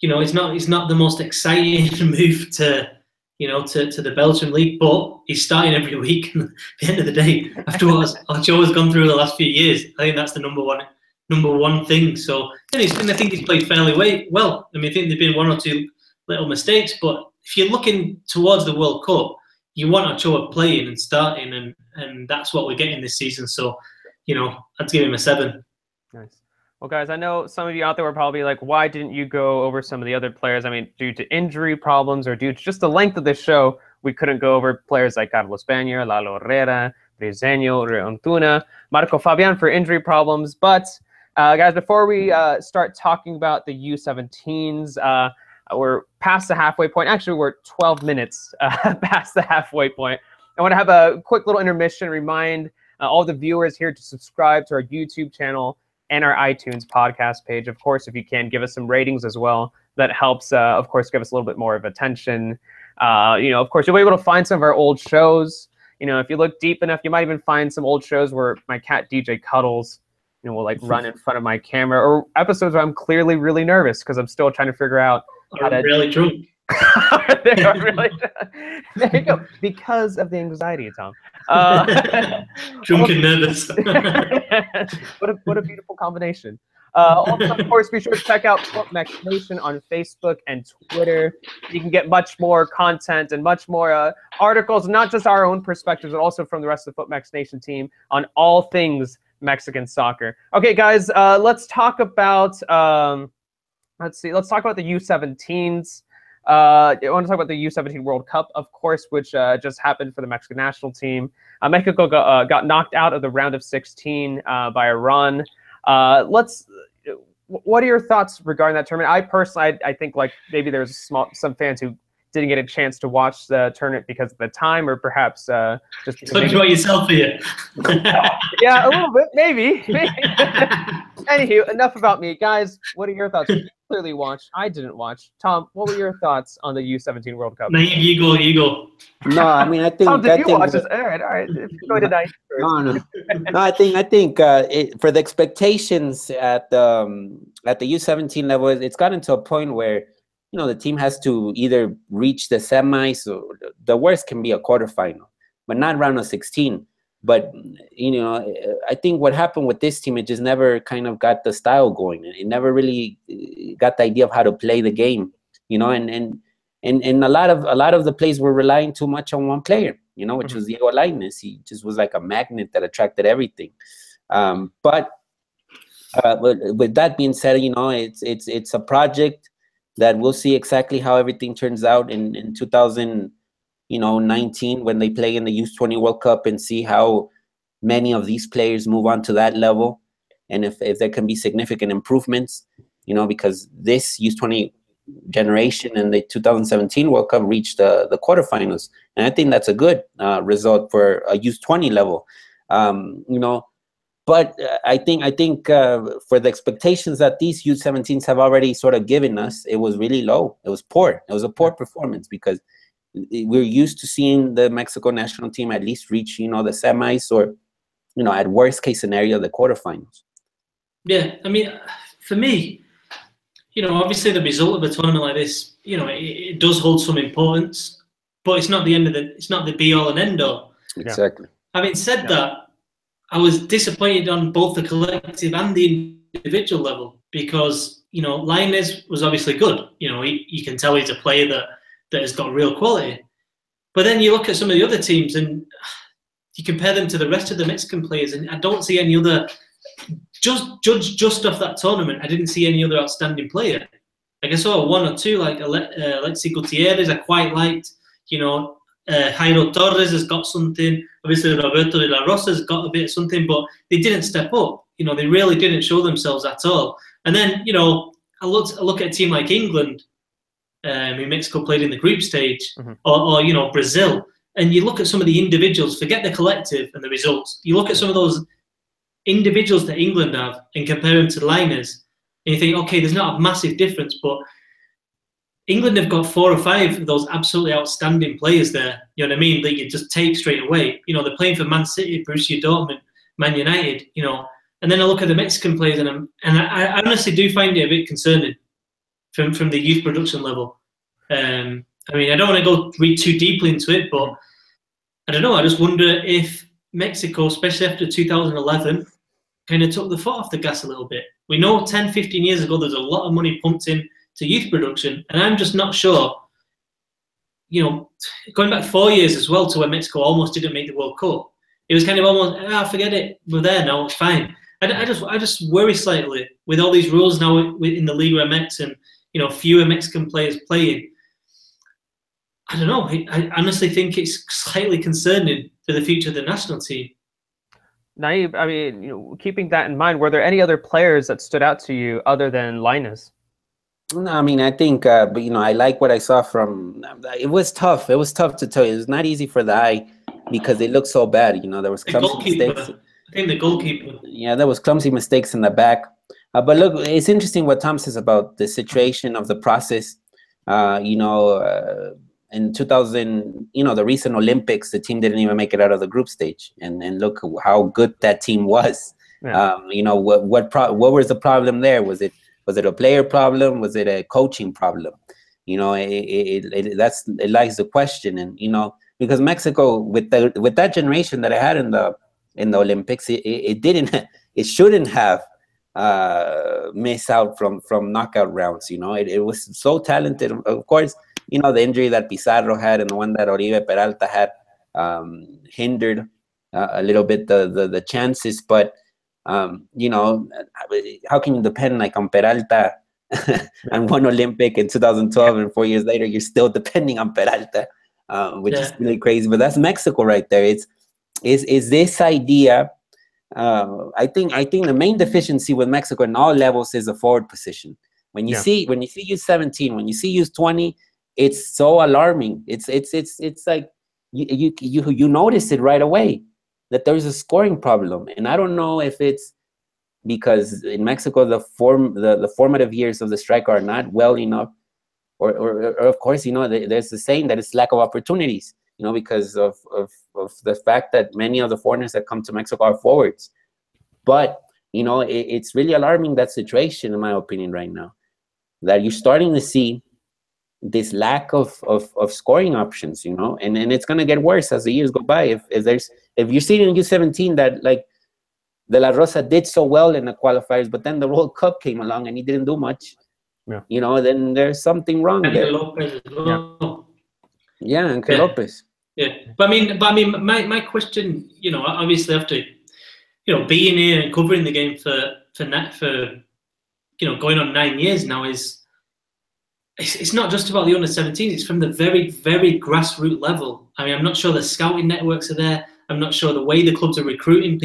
You know, it's not the most exciting move to, you know, to the Belgian league, but he's starting every week. And at the end of the day, after what Ochoa's gone through the last few years, I think that's the number one thing. So, and I think he's played fairly well. I mean, I think there've been 1 or 2 little mistakes, but if you're looking towards the World Cup, you want Ochoa playing and starting, and that's what we're getting this season. So, you know, I'd give him a 7. Nice. Well, guys, I know some of you out there were probably like, why didn't you go over some of the other players? I mean, due to injury problems or due to just the length of this show, we couldn't go over players like Carlos Peña, Lalo Herrera, Briseño, Reontuna, Marco Fabian for injury problems. But, guys, before we start talking about the U17s, we're past the halfway point. Actually, we're 12 minutes past the halfway point. I want to have a quick little intermission, remind all the viewers here to subscribe to our YouTube channel and our iTunes podcast page. Of course, if you can, give us some ratings as well. That helps, of course, give us a little bit more of attention. You know, of course, you'll be able to find some of our old shows. You know, if you look deep enough, you might even find some old shows where my cat DJ Cuddles, you know, will like run in front of my camera, or episodes where I'm clearly really nervous because I'm still trying to figure out how to... really drunk. They are really... There you go. Because of the anxiety, Tom. Drunk and nervous. What a beautiful combination. Also, of course, be sure to check out FootMax Nation on Facebook and Twitter. You can get much more content and much more articles, not just our own perspectives, but also from the rest of the FootMax Nation team on all things Mexican soccer. Okay, guys, let's talk about let's talk about the U17s. I want to talk about the U17 World Cup, of course, which just happened for the Mexican national team. Mexico got knocked out of the round of 16 by Iran. What are your thoughts regarding that tournament? I personally, I think like maybe there's some fans who didn't get a chance to watch the tournament because of the time, or perhaps just talk about yourself here. Yeah, a little bit, maybe. Anywho, enough about me, guys. What are your thoughts? You clearly watched. I didn't watch. Tom, what were your thoughts on the U17 World Cup? No, you go. No, I mean, I think. Tom, did you watch this? All right. Go to night first. No. I think for the expectations at the U17 level, it's gotten to a point where, you know, the team has to either reach the semis, or the worst can be a quarterfinal, but not round of 16. But, you know, I think what happened with this team, it just never kind of got the style going. It never really got the idea of how to play the game, you know, and a lot of the plays were relying too much on one player, you know, which was Diego Lainez. He just was like a magnet that attracted everything. But with that being said, you know, it's a project that we'll see exactly how everything turns out in 2019 when they play in the U20 World Cup, and see how many of these players move on to that level, and if there can be significant improvements, you know, because this U20 generation in the 2017 World Cup reached the quarterfinals, and I think that's a good result for a U20 level, you know. But I think for the expectations that these U17s have already sort of given us, it was really low. It was poor. It was a poor performance, because we're used to seeing the Mexico national team at least reach, you know, the semis, or, you know, at worst case scenario, the quarterfinals. Yeah, I mean, for me, you know, obviously the result of a tournament like this, you know, it does hold some importance, but it's not the end of it's not the be all and end all. Exactly. Having said that, I was disappointed on both the collective and the individual level, because Lainez was obviously good. You can tell he's a player that has got real quality. But then you look at some of the other teams and you compare them to the rest of the Mexican players, and I don't see any other. Just off that tournament, I didn't see any other outstanding player. Like I saw one or two, like Alexi Gutierrez, I quite liked. Jairo Torres has got something. Obviously, Roberto de la Rosa has got a bit of something, but they didn't step up. They really didn't show themselves at all. And then, I look at a team like England, who Mexico played in the group stage, or Brazil, and you look at some of the individuals, forget the collective and the results. You look at some of those individuals that England have and compare them to Lainez, and you think, okay, there's not a massive difference, but England have got 4 or 5 of those absolutely outstanding players there. You know what I mean? That you just take straight away. They're playing for Man City, Borussia Dortmund, Man United. And then I look at the Mexican players, and I honestly do find it a bit concerning from the youth production level. I don't want to go read too deeply into it, but I don't know. I just wonder if Mexico, especially after 2011, kind of took the foot off the gas a little bit. We know 10, 15 years ago, there's a lot of money pumped in to youth production, and I'm just not sure. Going back 4 years as well to when Mexico almost didn't make the World Cup, it was kind of almost, forget it, we're there now, it's fine. I just worry slightly with all these rules now in the Liga MX and fewer Mexican players playing. I don't know. I honestly think it's slightly concerning for the future of the national team. Naive, keeping that in mind, were there any other players that stood out to you other than Lainez? No, I think, I like what I saw from. It was tough. It was tough to tell you. It was not easy for the eye because it looked so bad. There was clumsy mistakes. I think the goalkeeper. Yeah, there was clumsy mistakes in the back. But look, it's interesting what Tom says about the situation of the process. In 2000, the recent Olympics, the team didn't even make it out of the group stage, and look how good that team was. Yeah. What was the problem there? Was it a player problem? Was it a coaching problem? It lies the question, and because Mexico with that generation that I had in the Olympics, it shouldn't have missed out from knockout rounds. It was so talented. Of course, the injury that Pizarro had and the one that Oribe Peralta had hindered a little bit the chances. But, how can you depend on Peralta and one Olympic in 2012 and 4 years later, you're still depending on Peralta, which is really crazy. But that's Mexico right there. It's this idea. I think the main deficiency with Mexico in all levels is the forward position. When you see U17, when you see U20, it's so alarming. It's like you notice it right away that there's a scoring problem, and I don't know if it's because in Mexico the formative years of the striker are not well enough, or of course there's the saying that it's lack of opportunities. Because of the fact that many of the foreigners that come to Mexico are forwards. But, it's really alarming, that situation, in my opinion, right now, that you're starting to see this lack of scoring options, and it's going to get worse as the years go by. If you're seeing in U17 that, like, De La Rosa did so well in the qualifiers, but then the World Cup came along and he didn't do much, then there's something wrong there. Lopez as well. Yeah, and Lopez. Yeah, but my question, obviously after, being here and covering the game for going on 9 years now, it's not just about the under-17s. It's from the very, very grassroots level. I'm not sure the scouting networks are there. I'm not sure the way the clubs are recruiting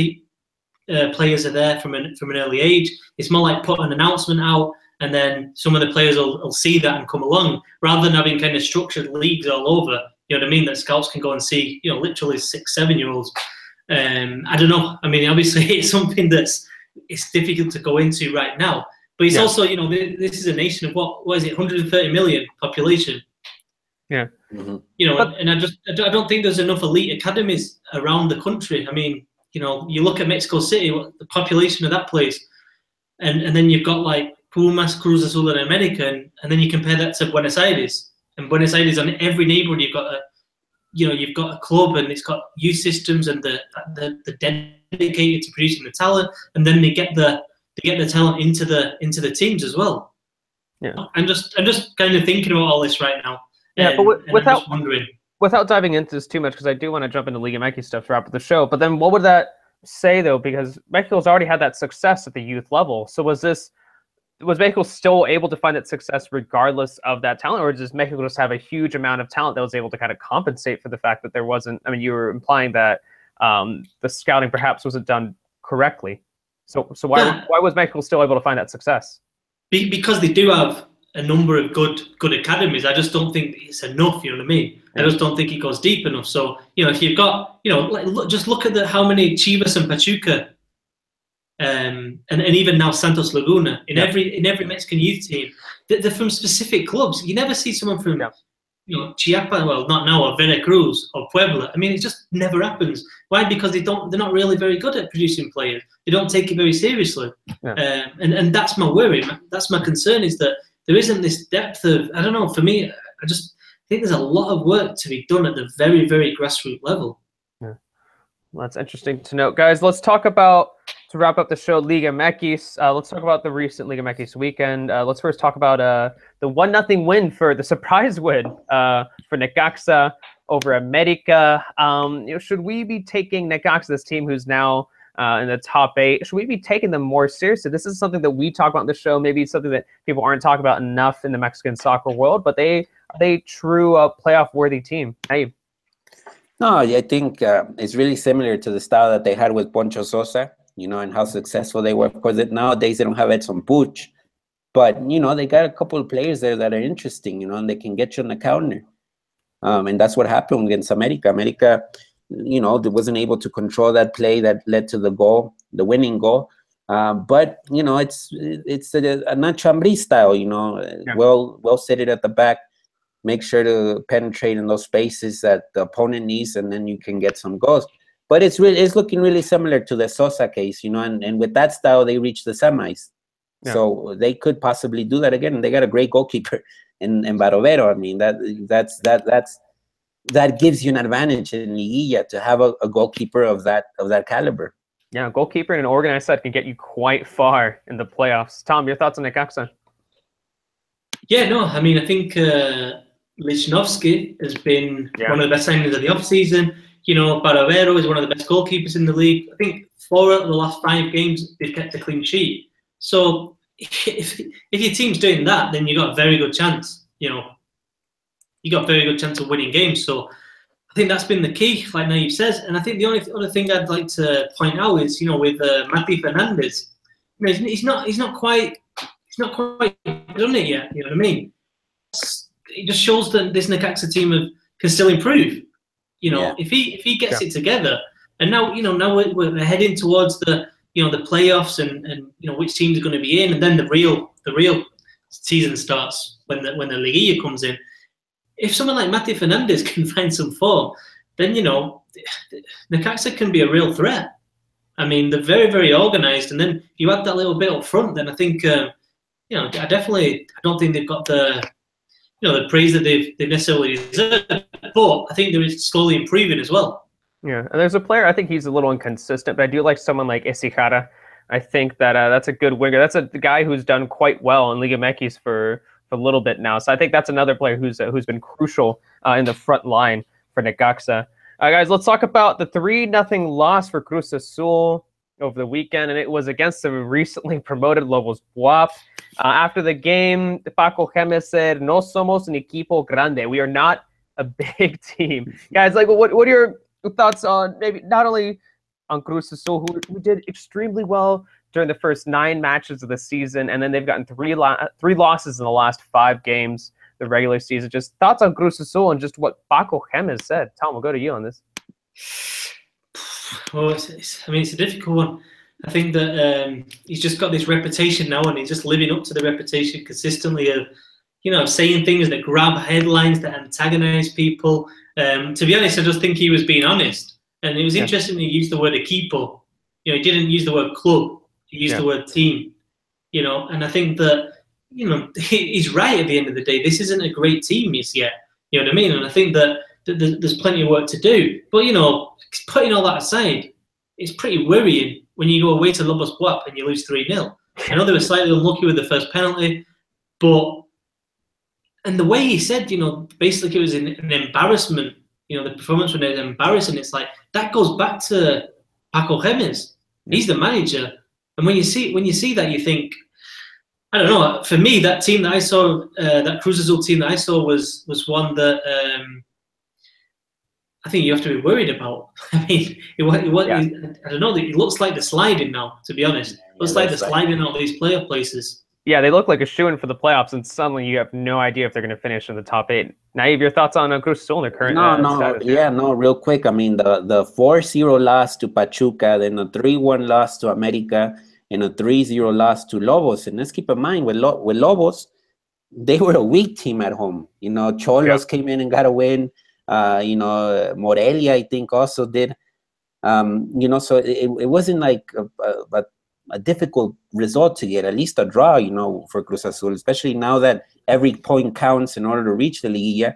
players are there from an early age. It's more like put an announcement out, and then some of the players will see that and come along, rather than having kind of structured leagues all over. You know what I mean? That scouts can go and see, literally 6, 7-year-olds. I don't know. Obviously, it's something it's difficult to go into right now. But it's also, this is a nation of what is it, 130 million population. Yeah. Mm-hmm. And I don't think there's enough elite academies around the country. You look at Mexico City, the population of that place, and then you've got like Pumas, Cruz Azul, and America, and then you compare that to Buenos Aires. And Buenos Aires, on every neighborhood, you've got a club, and it's got youth systems, and the dedicated to producing the talent, and then they get the get the talent into the teams as well. Yeah, I'm just kind of thinking about all this right now. Yeah, but and I'm just wondering. Without diving into this too much, because I do want to jump into Liga MX stuff to wrap up the show. But then, what would that say though? Because Mexico's already had that success at the youth level. So was Mexico still able to find that success regardless of that talent, or does Mexico just have a huge amount of talent that was able to kind of compensate for the fact that there wasn't? I mean, you were implying that the scouting perhaps wasn't done correctly. So why was Mexico still able to find that success? Because they do have a number of good academies. I just don't think it's enough. You know what I mean? I just don't think it goes deep enough. So if you've got just look at how many Chivas and Pachuca. And even now Santos Laguna in every Mexican youth team, they're from specific clubs. You never see someone from Chiapas, well not now, or Veracruz or Puebla. I mean, it just never happens. Why? Because they're not really very good at producing players. They don't take it very seriously. And that's my worry. That's my concern, is that there isn't this depth of, I don't know, for me, I just think there's a lot of work to be done at the very, very grassroots level. Well, that's interesting to note. Guys, let's talk about, to wrap up the show, Liga MX. Let's talk about the recent Liga MX weekend. Let's first talk about the 1-0 win, the surprise win for Necaxa over America. Should we be taking Necaxa, this team who's now in the top 8, should we be taking them more seriously? This is something that we talk about in the show. Maybe it's something that people aren't talking about enough in the Mexican soccer world, but are they true playoff-worthy team? Hey. No, I think it's really similar to the style that they had with Poncho Sosa, and how successful they were. Of course, nowadays they don't have Edson Puch, but, they got a couple of players there that are interesting, and they can get you on the counter. And that's what happened against America. America, they wasn't able to control that play that led to the goal, the winning goal. But, it's a Nacho Ambriz style, well seated at the back. Make sure to penetrate in those spaces that the opponent needs, and then you can get some goals. But it's looking really similar to the Sosa case, and with that style, they reached the semis. Yeah. So they could possibly do that again. And they got a great goalkeeper in Barovero. I mean, that gives you an advantage in Liguilla to have a goalkeeper of that caliber. Yeah, a goalkeeper in an organized side can get you quite far in the playoffs. Tom, your thoughts on Necaxa? Yeah, no, I mean, I think Lichnowsky has been one of the best signings of the offseason. Barovero is one of the best goalkeepers in the league. I think 4 out of the last 5 games, they've kept a clean sheet. So if your team's doing that, then you got a very good chance. You got a very good chance of winning games. So I think that's been the key, like Nayib says. And I think the only other thing I'd like to point out is, with Mati Fernandez, he's not quite done it yet. You know what I mean? It just shows that this Necaxa team can still improve. If he gets it together, and now we're heading towards the playoffs, and which teams are going to be in, and then the real season starts when the Liguilla comes in. If someone like Mati Fernandez can find some form, then Necaxa can be a real threat. I mean, they're very, very organised, and then you add that little bit up front, then I think I don't think they've got the praise that they've necessarily deserved, but I think they're slowly improving as well. Yeah, and there's a player, I think he's a little inconsistent, but I do like someone like Isijara. I think that that's a good winger. That's a guy who's done quite well in Liga MX for a little bit now. So I think that's another player who's been crucial in the front line for Necaxa. Guys, let's talk about the 3-0 loss for Cruz Azul over the weekend, and it was against the recently promoted Lobos BUAP. After the game, Paco Gémez said, "No somos un equipo grande." We are not a big team. Guys, what are your thoughts on maybe not only on Cruz Azul, who did extremely well during the first 9 matches of the season, and then they've gotten 3 losses in the last 5 games, the regular season. Just thoughts on Cruz Azul and just what Paco Gémez said. Tom, we'll go to you on this. Well, it's a difficult one. I think that he's just got this reputation now, and he's just living up to the reputation consistently of, saying things that grab headlines, that antagonize people. To be honest, I just think he was being honest. And it was interesting he used the word equipo. He didn't use the word club. He used the word team. And I think that, he's right at the end of the day. This isn't a great team yet. You know what I mean? And I think that there's plenty of work to do. But, putting all that aside, it's pretty worrying when you go away to Lobos BUAP and you lose 3-0. I know they were slightly unlucky with the first penalty, and the way he said, basically it was an embarrassment. The performance was embarrassing. It's like that goes back to Paco Gémez. He's the manager, and when you see that, you think, I don't know. For me, that team that I saw, that Cruz Azul team that I saw, was one that I think you have to be worried about. I mean, I don't know. It looks like they're sliding now. To be honest, it looks like they're sliding out these playoff places. Yeah, they look like a shoo-in for the playoffs, and suddenly you have no idea if they're going to finish in the top 8. Naive, your thoughts on Cruz Azul in their current status? Real quick. I mean, the 4-0 loss to Pachuca, then a 3-1 loss to America, and a 3-0 loss to Lobos. And let's keep in mind, with Lobos, they were a weak team at home. Cholos came in and got a win. Morelia, I think, also did. So it wasn't like a difficult result to get, at least a draw, for Cruz Azul, especially now that every point counts in order to reach the Liguilla.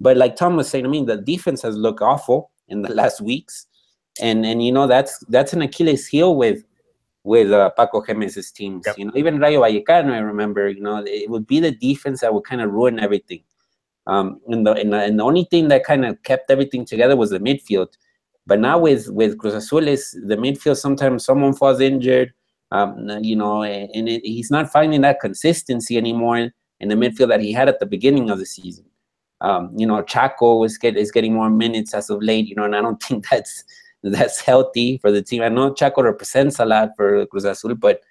But like Tom was saying, I mean, the defense has looked awful in the last weeks. And that's an Achilles heel with Paco Gémez's teams. Yep. Even Rayo Vallecano, I remember, it would be the defense that would kind of ruin everything. And the only thing that kind of kept everything together was the midfield. But now with Cruz Azul, the midfield, sometimes someone falls injured, he's not finding that consistency anymore in the midfield that he had at the beginning of the season. Chaco is getting more minutes as of late, and I don't think that's healthy for the team. I know Chaco represents a lot for Cruz Azul, but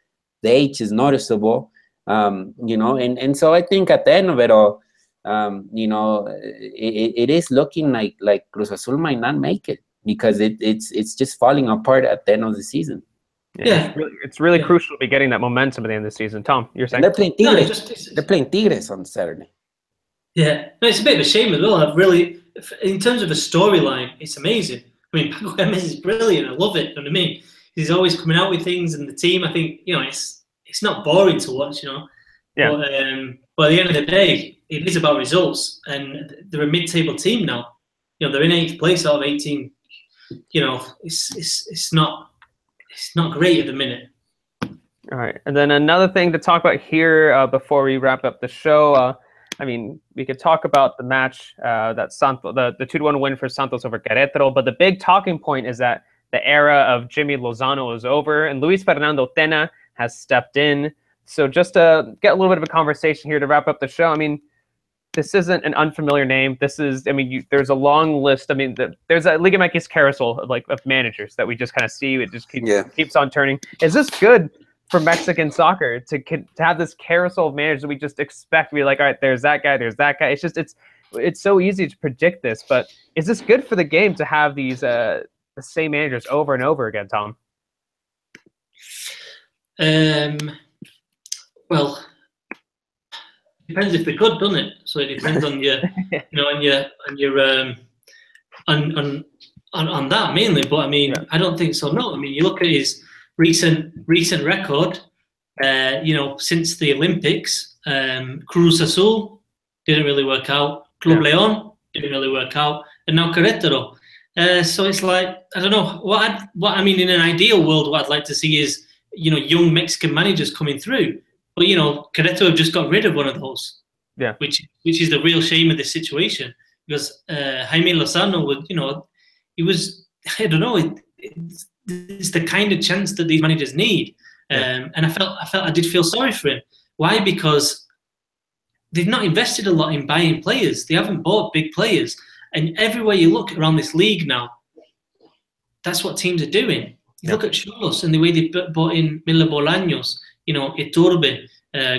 the age is noticeable, and so I think at the end of it all, it is looking like Cruz Azul might not make it because it's just falling apart at the end of the season. Yeah, it's really crucial to be getting that momentum at the end of the season. Tom, you're saying? And they're playing Tigres. They're playing Tigres on Saturday. Yeah, no, it's a bit of a shame as well. In terms of a storyline, it's amazing. I mean, Paco Gémez is brilliant. I love it. You know what I mean? He's always coming out with things, and the team, I think, it's not boring to watch, Yeah. But at the end of the day, it is about results, and they're a mid-table team now. They're in 8th place out of 18. It's not great at the minute. All right, and then another thing to talk about here before we wrap up the show. I mean, we could talk about the match that the 2-1 win for Santos over Querétaro, but the big talking point is that the era of Jimmy Lozano is over, and Luis Fernando Tena has stepped in. So just to get a little bit of a conversation here to wrap up the show, I mean, this isn't an unfamiliar name. This is, I mean, there's a long list. I mean, there's a Liga MX carousel of managers that we just kind of see. It just keeps on turning. Is this good for Mexican soccer to have this carousel of managers that we just expect to be like, all right, there's that guy, there's that guy. It's just it's so easy to predict this, but is this good for the game to have these the same managers over and over again, Tom? Well, depends if they're good, doesn't it? So it depends on your, on that mainly. But I mean, I don't think so. No, I mean, you look at his recent record. Since the Olympics, Cruz Azul didn't really work out. Club León didn't really work out, and now Querétaro. So it's like, I don't know what I mean. In an ideal world, what I'd like to see is young Mexican managers coming through. But Querétaro have just got rid of one of those. Yeah. Which is the real shame of this situation, because Jaime Lozano would, he was, I don't know, it's the kind of chance that these managers need. And I did feel sorry for him. Why? Because they've not invested a lot in buying players. They haven't bought big players. And everywhere you look around this league now, that's what teams are doing. You look at Cholos and the way they bought in Miller Bolaños, Iturbe,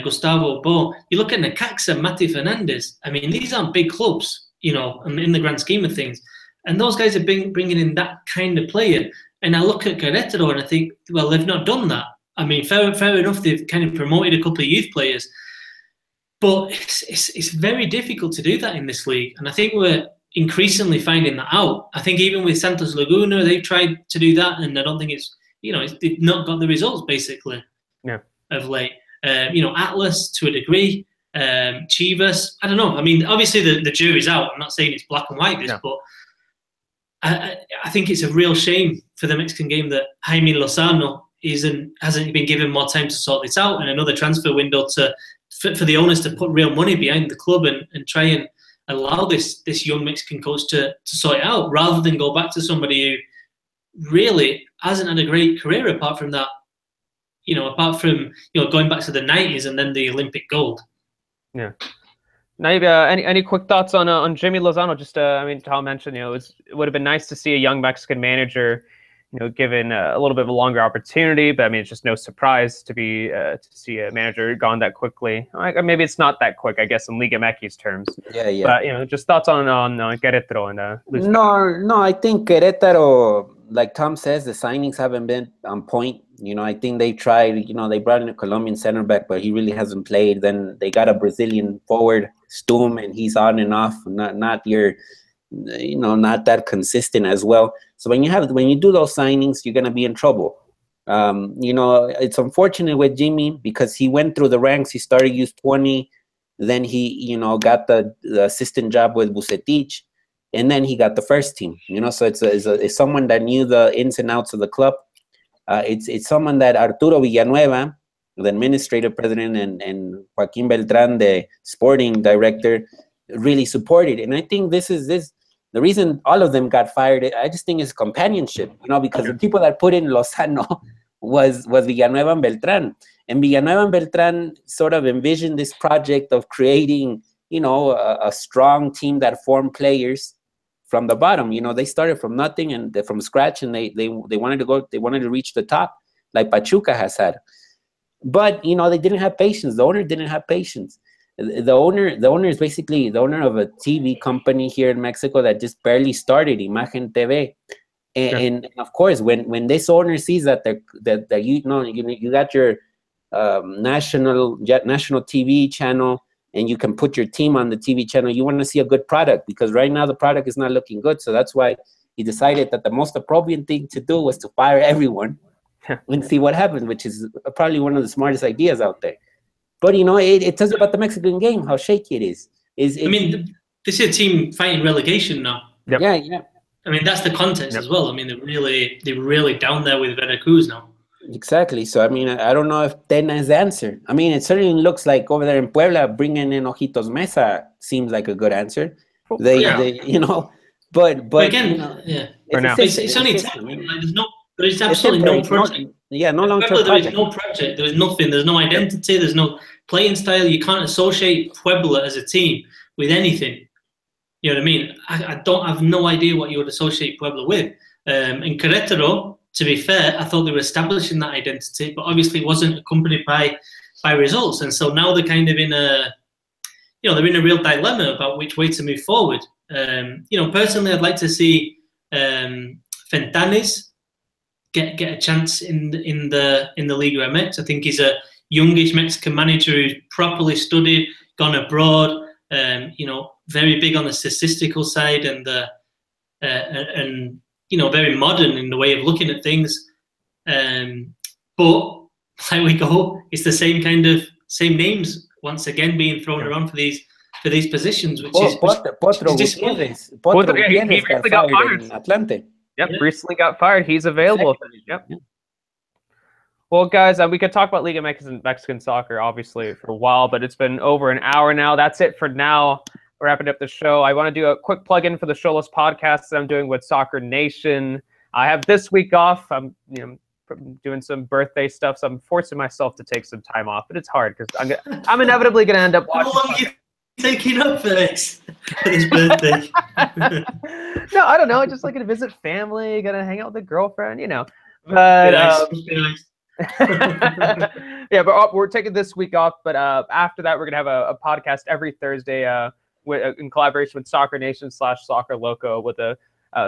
Gustavo Bo. You look at Necaxa, Mati Fernandez. I mean, these aren't big clubs, in the grand scheme of things. And those guys are bringing in that kind of player. And I look at Querétaro and I think, well, they've not done that. I mean, fair enough, they've kind of promoted a couple of youth players. But it's very difficult to do that in this league. And I think we're increasingly finding that out. I think even with Santos Laguna, they've tried to do that, and I don't think they've not got the results, basically, of late. Atlas, to a degree, Chivas, I don't know. I mean, obviously the jury's out. I'm not saying it's black and white, but I think it's a real shame for the Mexican game that Jaime Lozano hasn't been given more time to sort this out, and another transfer window for the owners to put real money behind the club and try and allow this young Mexican coach to sort it out, rather than go back to somebody who really hasn't had a great career apart from that. Apart from going back to the 90s and then the Olympic gold. Yeah. Naib, any quick thoughts on Jimmy Lozano? Just I mean, Tom mentioned it would have been nice to see a young Mexican manager, given a little bit of a longer opportunity. But I mean, it's just no surprise to see a manager gone that quickly. Maybe it's not that quick, I guess, in Liga MX terms. Yeah. But just thoughts on Querétaro and No, I think Querétaro, like Tom says, the signings haven't been on point. I think they tried. They brought in a Colombian center back, but he really hasn't played. Then they got a Brazilian forward, Stum, and he's on and off. Not that consistent as well. So when you do those signings, you're gonna be in trouble. It's unfortunate with Jimmy because he went through the ranks. He started U20, then he got the assistant job with Bucetich, and then he got the first team. So it's someone that knew the ins and outs of the club. It's someone that Arturo Villanueva, the administrative president, and Joaquin Beltran, the sporting director, really supported. And I think this is the reason all of them got fired. I just think it's companionship, because the people that put in Lozano was Villanueva and Beltran. And Villanueva and Beltran sort of envisioned this project of creating, a strong team that formed players from the bottom. They started from nothing and from scratch, and they wanted to reach the top, like Pachuca has had. But they didn't have patience. The owner didn't have patience. The owner is basically the owner of a TV company here in Mexico that just barely started, Imagen TV. And of course, when this owner sees that you got your national TV channel, and you can put your team on the TV channel, you want to see a good product, because right now the product is not looking good. So that's why he decided that the most appropriate thing to do was to fire everyone and see what happens, which is probably one of the smartest ideas out there. But, it tells you about the Mexican game, how shaky it is. I mean, this is a team fighting relegation now. Yep. Yeah. I mean, that's the context as well. I mean, they're really down there with Veracruz now. Exactly. So, I mean, I don't know if Tena is the answer. I mean, it certainly looks like over there in Puebla, bringing in Ojitos Mesa seems like a good answer. But again, it's only temporary. There's absolutely no project. No long-term Puebla, project. there is no project. There is nothing. There's no identity. There's no playing style. You can't associate Puebla as a team with anything. You know what I mean? I have no idea what you would associate Puebla with. In Querétaro, to be fair, I thought they were establishing that identity, but obviously it wasn't accompanied by results. And so now they're kind of in a real dilemma about which way to move forward. Personally, I'd like to see Fentanes get a chance in the Liga MX. I think he's a youngish Mexican manager who's properly studied, gone abroad. Very big on the statistical side and very modern in the way of looking at things. But there we go. It's the same names once again being thrown around for these positions, which is Gutierrez recently got fired in Atlante. Yep, recently got fired. He's available. Exactly. Yep. Yeah. Well, guys, we could talk about Liga MX and Mexican soccer, obviously, for a while, but it's been over an hour now. That's it for now. We're wrapping up the show. I want to do a quick plug-in for the Xolos podcast that I'm doing with Soccer Nation. I have this week off. I'm doing some birthday stuff, so I'm forcing myself to take some time off, but it's hard because I'm inevitably going to end up watching. How long are you taking up for his birthday? No, I don't know. Just like to visit family, gonna hang out with a girlfriend, But yeah, but we're taking this week off. But after that, we're gonna have a podcast every Thursday, in collaboration with Soccer Nation / Soccer Loco, with a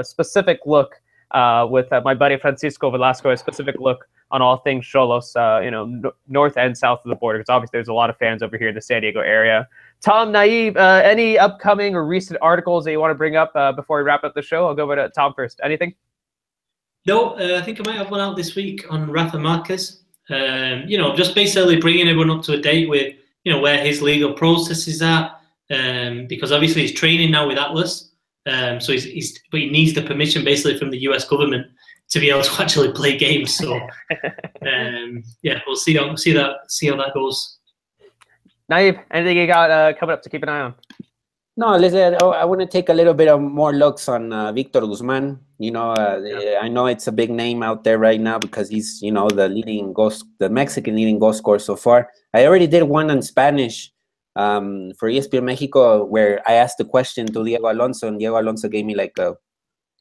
specific look with my buddy Francisco Velasco, a specific look on all things Xolos, north and south of the border. Because obviously there's a lot of fans over here in the San Diego area. Tom, Naib, any upcoming or recent articles that you want to bring up before we wrap up the show? I'll go over to Tom first. Anything? No, I think I might have one out this week on Rafa Marquez. Just basically bringing everyone up to a date with, where his legal process is at. Because obviously he's training now with Atlas. But he needs the permission basically from the US government to be able to actually play games. So yeah, we'll see how that goes. Naive, anything you got coming up to keep an eye on? No, listen, I want to take a little bit of more looks on Victor Guzman. You know, I know it's a big name out there right now because he's, you know, the Mexican leading goal scorer so far. I already did one in Spanish for ESPN Mexico where I asked the question to Diego Alonso, and Diego Alonso gave me like a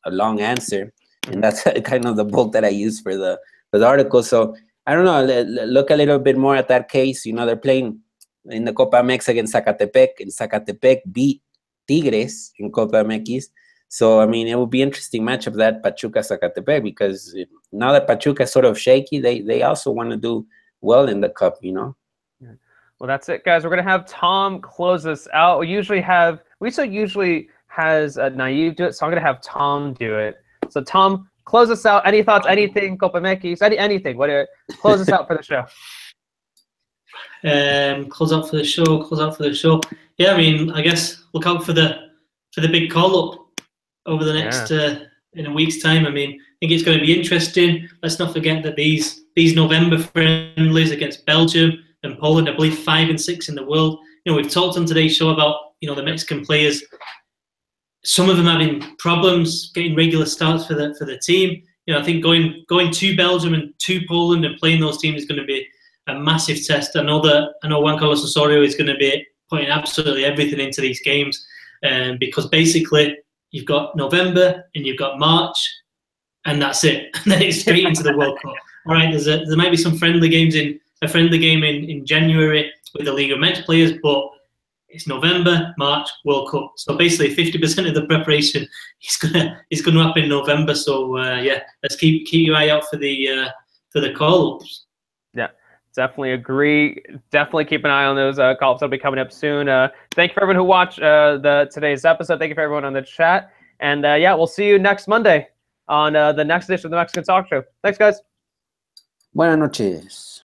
long answer, and that's kind of the book that I use for the article. So I don't know, look a little bit more at that case. You know, they're playing in the Copa MX against Zacatepec, and Zacatepec beat Tigres in Copa MX. So, I mean, it will be an interesting matchup, that Pachuca-Zacatepec, because now that Pachuca is sort of shaky, they also want to do well in the Cup, you know? Well, that's it, guys. We're going to have Tom close us out. We usually has Naive do it, so I'm going to have Tom do it. So, Tom, close us out. Any thoughts, anything, Copa MX, anything. Close us out for the show. Close out for the show. Yeah, I mean, I guess look out for the big call up over the next in a week's time. I mean, I think it's going to be interesting. Let's not forget that these November friendlies against Belgium and Poland, I believe 5 and 6 in the world. You know, we've talked on today's show about, you know, the Mexican players. Some of them having problems getting regular starts for the team. You know, I think going to Belgium and to Poland and playing those teams is going to be a massive test. I know Juan Carlos Osorio is going to be putting absolutely everything into these games, because basically you've got November and you've got March, and that's it. And then it's straight into the World Cup. All right, there might be some friendly game in January with the Liga MX players, but it's November, March, World Cup. So basically 50% of the preparation is gonna happen in November. So yeah, let's keep your eye out for the call-ups. Yeah, definitely agree. Definitely keep an eye on those call-ups that'll be coming up soon. Thank you for everyone who watched today's episode. Thank you for everyone on the chat. And yeah, we'll see you next Monday on the next edition of the Mexican Talk Show. Thanks, guys. Buenas noches.